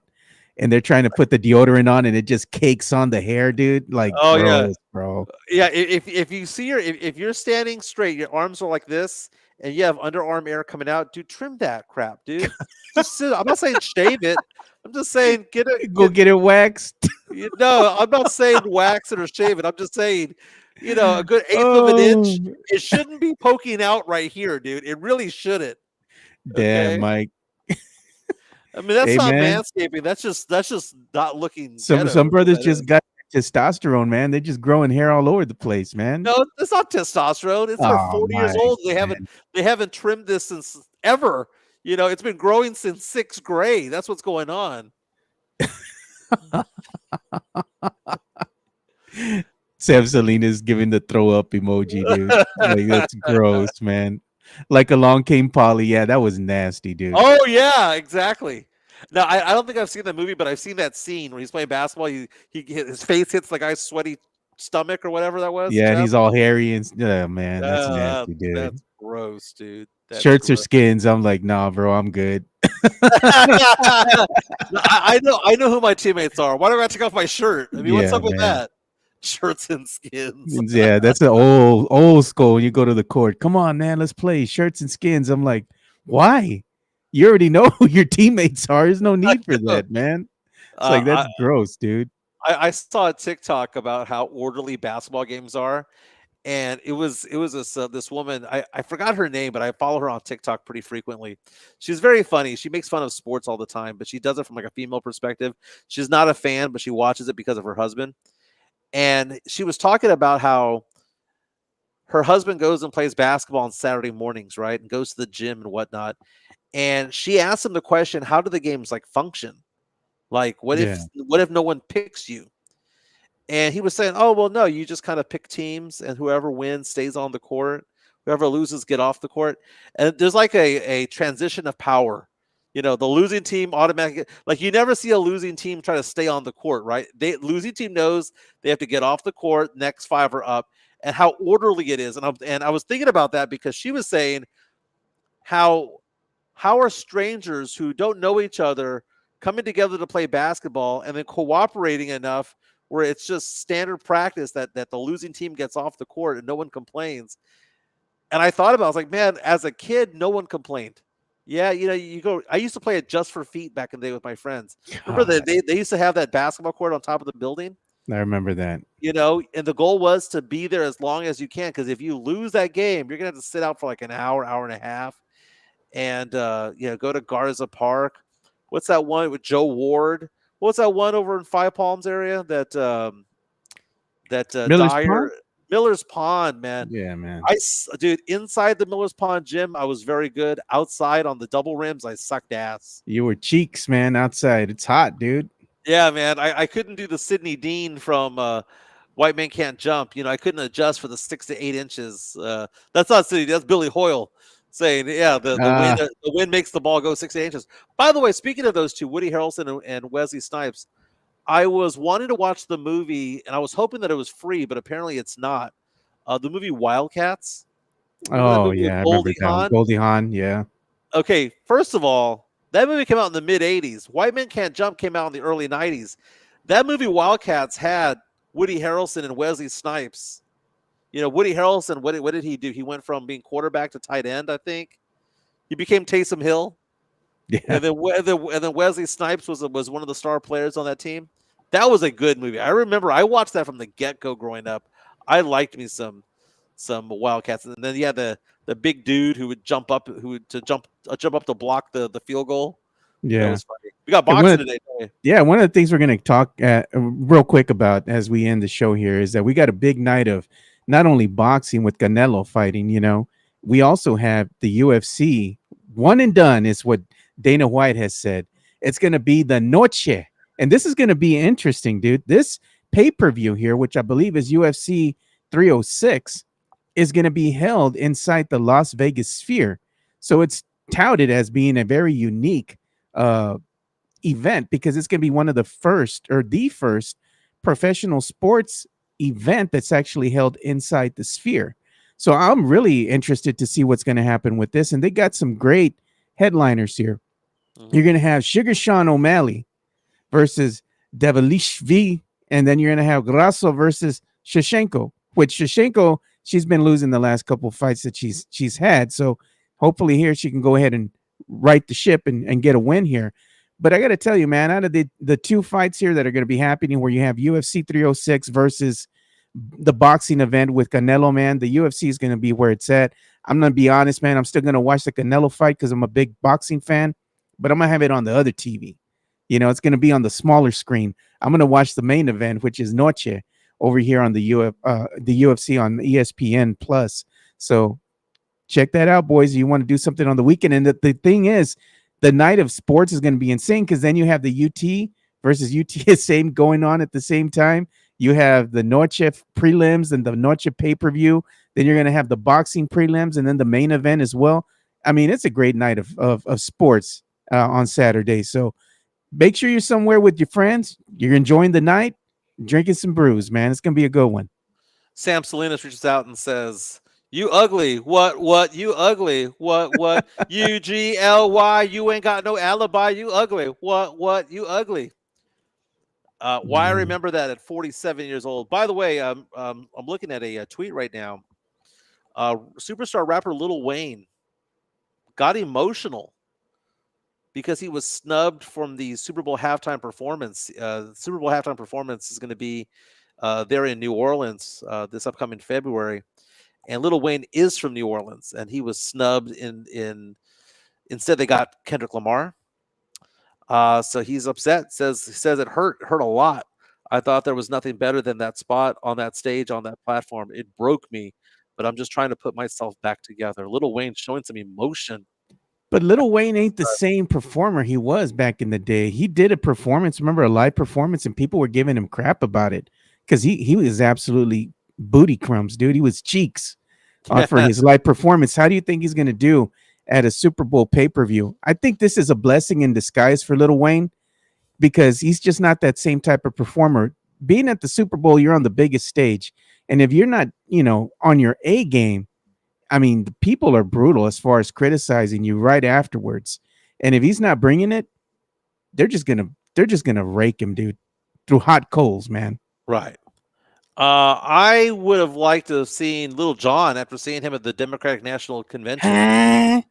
and they're trying to put the deodorant on, and it just cakes on the hair, dude. Like, oh yeah, gross, bro. yeah. If you see if you're standing straight, your arms are like this, and you have underarm hair coming out, dude, trim that crap, dude. Just sit. I'm not saying shave it. I'm just saying Go get it waxed. No, I'm not saying wax it or shave it. I'm just saying, a good eighth of an inch. Oh, It shouldn't be poking out right here, dude. It really shouldn't. damn, Okay. Mike. I mean, that's Hey, not man. manscaping. That's just not looking Some ghetto. brothers That is. just got testosterone, man. They're just growing hair all over the place, man. No, it's not testosterone. It's they're Oh, 40 years Mike, old. man. They haven't trimmed this since ever. It's been growing since sixth grade. That's what's going on. Sam Salinas giving the throw up emoji, dude. Like, that's gross, man. Like Along Came Polly. Yeah, that was nasty, dude. Oh yeah, exactly. Now I don't think I've seen the movie, but I've seen that scene where he's playing basketball. His face hits the guy's sweaty stomach or whatever that was. Yeah, and Jeff? he's all hairy and yeah, man, that's Yeah, nasty, dude. that's gross, dude. That's Shirts or gross. skins? I'm like, nah, bro, I'm good. I know who my teammates are. Why do I have to take off my shirt? I mean, what's Yeah, up with man. that? Shirts and skins. Yeah, that's an old school. When you go to the court, come on, man, let's play shirts and skins. I'm like, why? You already know who your teammates are. There's no need for that, man. It's like that's gross, dude. I saw a TikTok about how orderly basketball games are, and it was this woman. I forgot her name, but I follow her on TikTok pretty frequently. She's very funny. She makes fun of sports all the time, but she does it from like a female perspective. She's not a fan, but she watches it because of her husband. And she was talking about how her husband goes and plays basketball on Saturday mornings, right? And goes to the gym and whatnot. And she asked him the question, how do the games like function? Like, what if no one picks you? And he was saying, oh, well, no, you just kind of pick teams and whoever wins stays on the court. Whoever loses, get off the court. And there's like a transition of power. The losing team automatically, like you never see a losing team try to stay on the court, right? Losing team knows they have to get off the court, next five are up, and how orderly it is. And I was thinking about that because she was saying how are strangers who don't know each other coming together to play basketball and then cooperating enough where it's just standard practice that the losing team gets off the court and no one complains. And I thought about it, I was like, man, as a kid, no one complained. Yeah, you go. I used to play it just for feet back in the day with my friends. Remember they used to have that basketball court on top of the building? I remember that. And the goal was to be there as long as you can, because if you lose that game, you're going to have to sit out for like an hour and a half. And go to Garza Park. What's that one with Joe Ward? What's that one over in Five Palms area? That Miller's Pond? Miller's Pond, man. Yeah, man. Dude, inside the Miller's Pond gym, I was very good. Outside on the double rims, I sucked ass. You were cheeks, man. Outside, it's hot, dude. Yeah, man. I couldn't do the Sidney Dean from White Man Can't Jump. I couldn't adjust for the 6 to 8 inches. That's not Sidney. That's Billy Hoyle. Saying, yeah, the wind makes the ball go 6 to 8 inches. By the way, speaking of those two, Woody Harrelson and Wesley Snipes, I was wanting to watch the movie, and I was hoping that it was free, but apparently it's not. The movie Wildcats. Oh, yeah, I remember that. Goldie Hawn, yeah. Okay, first of all, that movie came out in the mid-'80s. White Men Can't Jump came out in the early 90s. That movie Wildcats had Woody Harrelson and Wesley Snipes, Woody Harrelson, what did he do? He went from being quarterback to tight end, I think. He became Taysom Hill. Yeah. And then Wesley Snipes was one of the star players on that team. That was a good movie. I remember I watched that from the get-go growing up. I liked me some Wildcats. And then you had the big dude who would jump up to block the field goal. Yeah. That was funny. We got boxing today. Yeah, one of the things we're going to talk real quick about as we end the show here is that we got a big night of not only boxing with Canelo fighting, we also have the UFC. One and done is what Dana White has said. It's going to be the noche. And this is going to be interesting, dude. This pay-per-view here, which I believe is UFC 306, is going to be held inside the Las Vegas Sphere. So it's touted as being a very unique event because it's going to be one of the first professional sports event that's actually held inside the Sphere. So I'm really interested to see what's going to happen with this. And they got some great headliners here. Mm-hmm. You're going to have Sugar Sean O'Malley versus Devilishvili, and then you're going to have Grasso versus Shevchenko. Which Shevchenko, she's been losing the last couple of fights that she's had. So hopefully here she can go ahead and right the ship and get a win here. But I got to tell you, man, out of the two fights here that are going to be happening, where you have UFC 306 versus the boxing event with Canelo, man, the UFC is going to be where it's at. I'm going to be honest, man. I'm still going to watch the Canelo fight because I'm a big boxing fan, but I'm going to have it on the other TV. It's going to be on the smaller screen. I'm going to watch the main event, which is Noche, over here on the UFC on ESPN Plus. So check that out, boys. You want to do something on the weekend. And the thing is, the night of sports is going to be insane because then you have the UT versus UTSA going on at the same time. You have the Noche prelims and the Noche pay-per-view. Then you're going to have the boxing prelims and then the main event as well. I mean, it's a great night of sports on Saturday. So make sure you're somewhere with your friends. You're enjoying the night, drinking some brews, man. It's going to be a good one. Sam Salinas reaches out and says, "You ugly. What? You ugly. What? UGLY. You ain't got no alibi. You ugly. What? You ugly." Why I remember that at 47 years old. By the way, I'm looking at a tweet right now. Superstar rapper Lil Wayne got emotional because he was snubbed from the Super Bowl halftime performance. Super Bowl halftime performance is going to be there in New Orleans this upcoming February. And Lil Wayne is from New Orleans, and he was snubbed instead they got Kendrick Lamar. So he's upset. Says it hurt a lot. I thought there was nothing better than that spot on that stage, on that platform. It broke me, but I'm just trying to put myself back together. Lil Wayne showing some emotion. But Lil Wayne ain't the same performer he was back in the day. He did a performance, remember, a live performance, and people were giving him crap about it because he was absolutely booty crumbs, dude. He was cheeks for his live performance. How do you think he's going to do at a Super Bowl pay-per-view? I think this is a blessing in disguise for Lil Wayne because he's just not that same type of performer. Being at the Super Bowl, you're on the biggest stage. And if you're not, on your A game, I mean, the people are brutal as far as criticizing you right afterwards. And if he's not bringing it, they're just going to rake him, dude, through hot coals, man. Right. I would have liked to have seen Lil Jon after seeing him at the Democratic National Convention.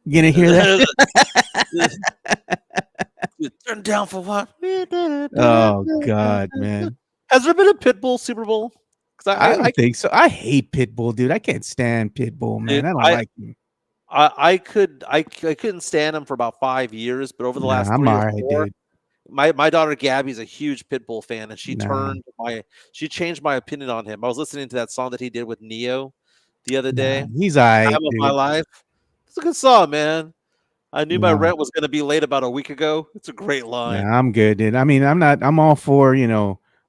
You gonna hear that? Turn down for what? Oh God, man! Has there been a Pitbull Super Bowl? I don't think so. I hate Pitbull, dude. I can't stand Pitbull, man. Dude, I don't like him. I couldn't stand him for about 5 years, but over the last 3 or 4, dude. My daughter Gabby's a huge Pitbull fan, and she changed my opinion on him. I was listening to that song that he did with Neo the other day. He's Time of My Life. It's a good song, man. I knew my rent was going to be late about a week ago. It's a great line. I'm good, dude. I mean, I'm all for,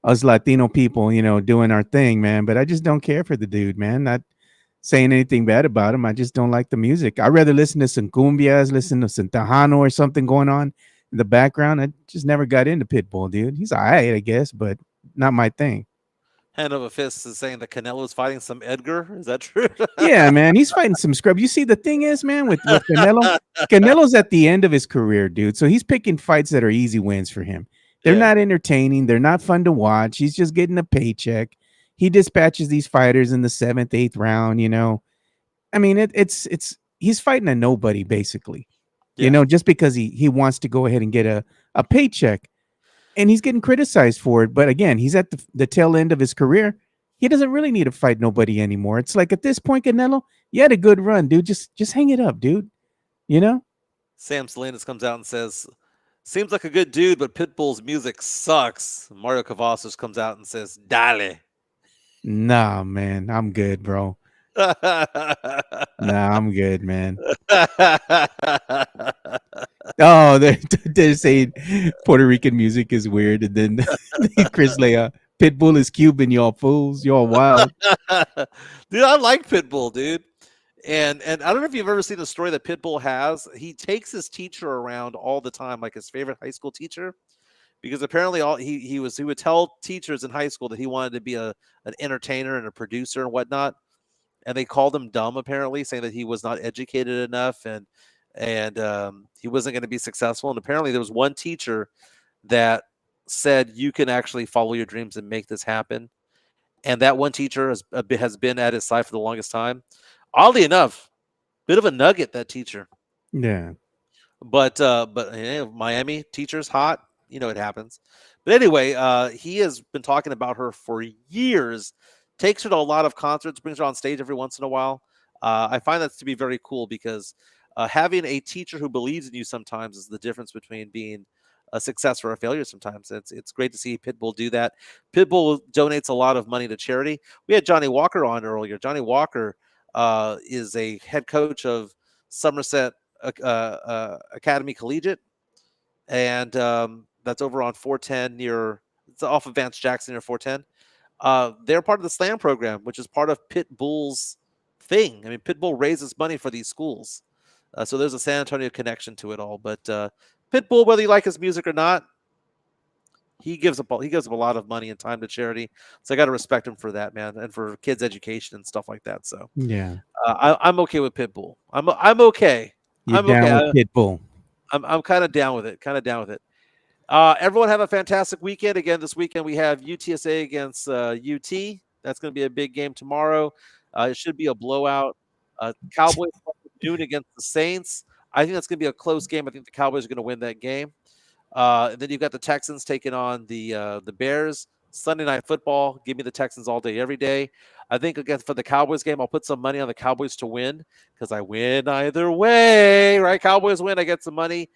us Latino people, doing our thing, man. But I just don't care for the dude, man. Not saying anything bad about him. I just don't like the music. I'd rather listen to some cumbias, listen to some Tejano or something going on in the background. I just never got into Pitbull, dude. He's all right, I guess, but not my thing. Hand of a Fist is saying that Canelo's fighting some Edgar. Is that true? Yeah, man. He's fighting some scrub. You see, the thing is, man, with Canelo, Canelo's at the end of his career, dude. So he's picking fights that are easy wins for him. They're not entertaining. They're not fun to watch. He's just getting a paycheck. he dispatches these fighters in the 7th, 8th round. I mean, it's he's fighting a nobody basically. Yeah. Just because he wants to go ahead and get a paycheck, and he's getting criticized for it. But again, he's at the tail end of his career. He doesn't really need to fight nobody anymore. It's like at this point, Canelo, you had a good run, dude. Just hang it up, dude. Sam Salinas comes out and says, "Seems like a good dude, but Pitbull's music sucks." Mario Cavazos comes out and says, "Dale." Nah, man, I'm good, bro. Nah, I'm good, man. Oh, they're saying Puerto Rican music is weird, and then Chris Lea, Pitbull is Cuban, y'all fools, y'all wild. Dude, I like Pitbull, dude. And I don't know if you've ever seen the story that Pitbull has. He takes his teacher around all the time, like his favorite high school teacher, because apparently he would tell teachers in high school that he wanted to be an entertainer and a producer and whatnot, and they called him dumb, apparently, saying that he was not educated enough and he wasn't going to be successful. And apparently there was one teacher that said, "You can actually follow your dreams and make this happen." And that one teacher has been at his side for the longest time. Oddly enough, bit of a nugget, that teacher. Yeah. But Miami teacher's hot. It happens. But anyway, he has been talking about her for years. Takes her to a lot of concerts, brings her on stage every once in a while. I find that to be very cool because having a teacher who believes in you sometimes is the difference between being a success or a failure. Sometimes it's great to see Pitbull do that. Pitbull donates a lot of money to charity. We had Johnny Walker on earlier. Johnny Walker is a head coach of Somerset Academy Collegiate, and that's over on 410 it's off of Vance Jackson near 410. They're part of the SLAM program, which is part of Pitbull's thing. I mean, Pitbull raises money for these schools. So there's a San Antonio connection to it all. But Pitbull, whether you like his music or not, he gives up a lot of money and time to charity. So I got to respect him for that, man, and for kids' education and stuff like that. So Yeah. I'm okay with Pitbull. I'm okay. You're I'm down okay. with Pitbull. I'm kind of down with it. Everyone have a fantastic weekend. Again, this weekend we have UTSA against UT. That's going to be a big game tomorrow. It should be a blowout. Cowboys noon against the Saints. I think that's going to be a close game. I think the Cowboys are going to win that game. And then you've got the Texans taking on the Bears. Sunday Night Football. Give me the Texans all day, every day. I think again for the Cowboys game, I'll put some money on the Cowboys to win because I win either way, right? Cowboys win, I get some money.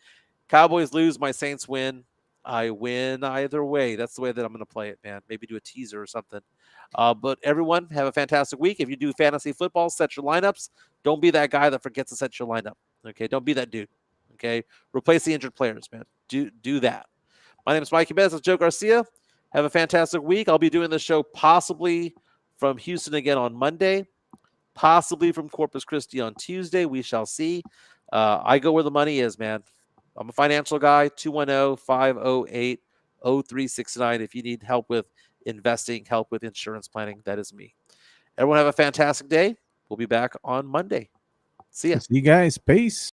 Cowboys lose, my Saints win. I win either way. That's the way that I'm going to play it, man. Maybe do a teaser or something. But everyone, have a fantastic week. If you do fantasy football, set your lineups. Don't be that guy that forgets to set your lineup. Okay, don't be that dude. Okay, replace the injured players, man. Do that. My name is Mike Jimenez. It's Joe Garcia. Have a fantastic week. I'll be doing this show possibly from Houston again on Monday, possibly from Corpus Christi on Tuesday. We shall see. I go where the money is, man. I'm a financial guy, 210-508-0369. If you need help with investing, help with insurance planning, that is me. Everyone have a fantastic day. We'll be back on Monday. See ya. See you guys. Peace.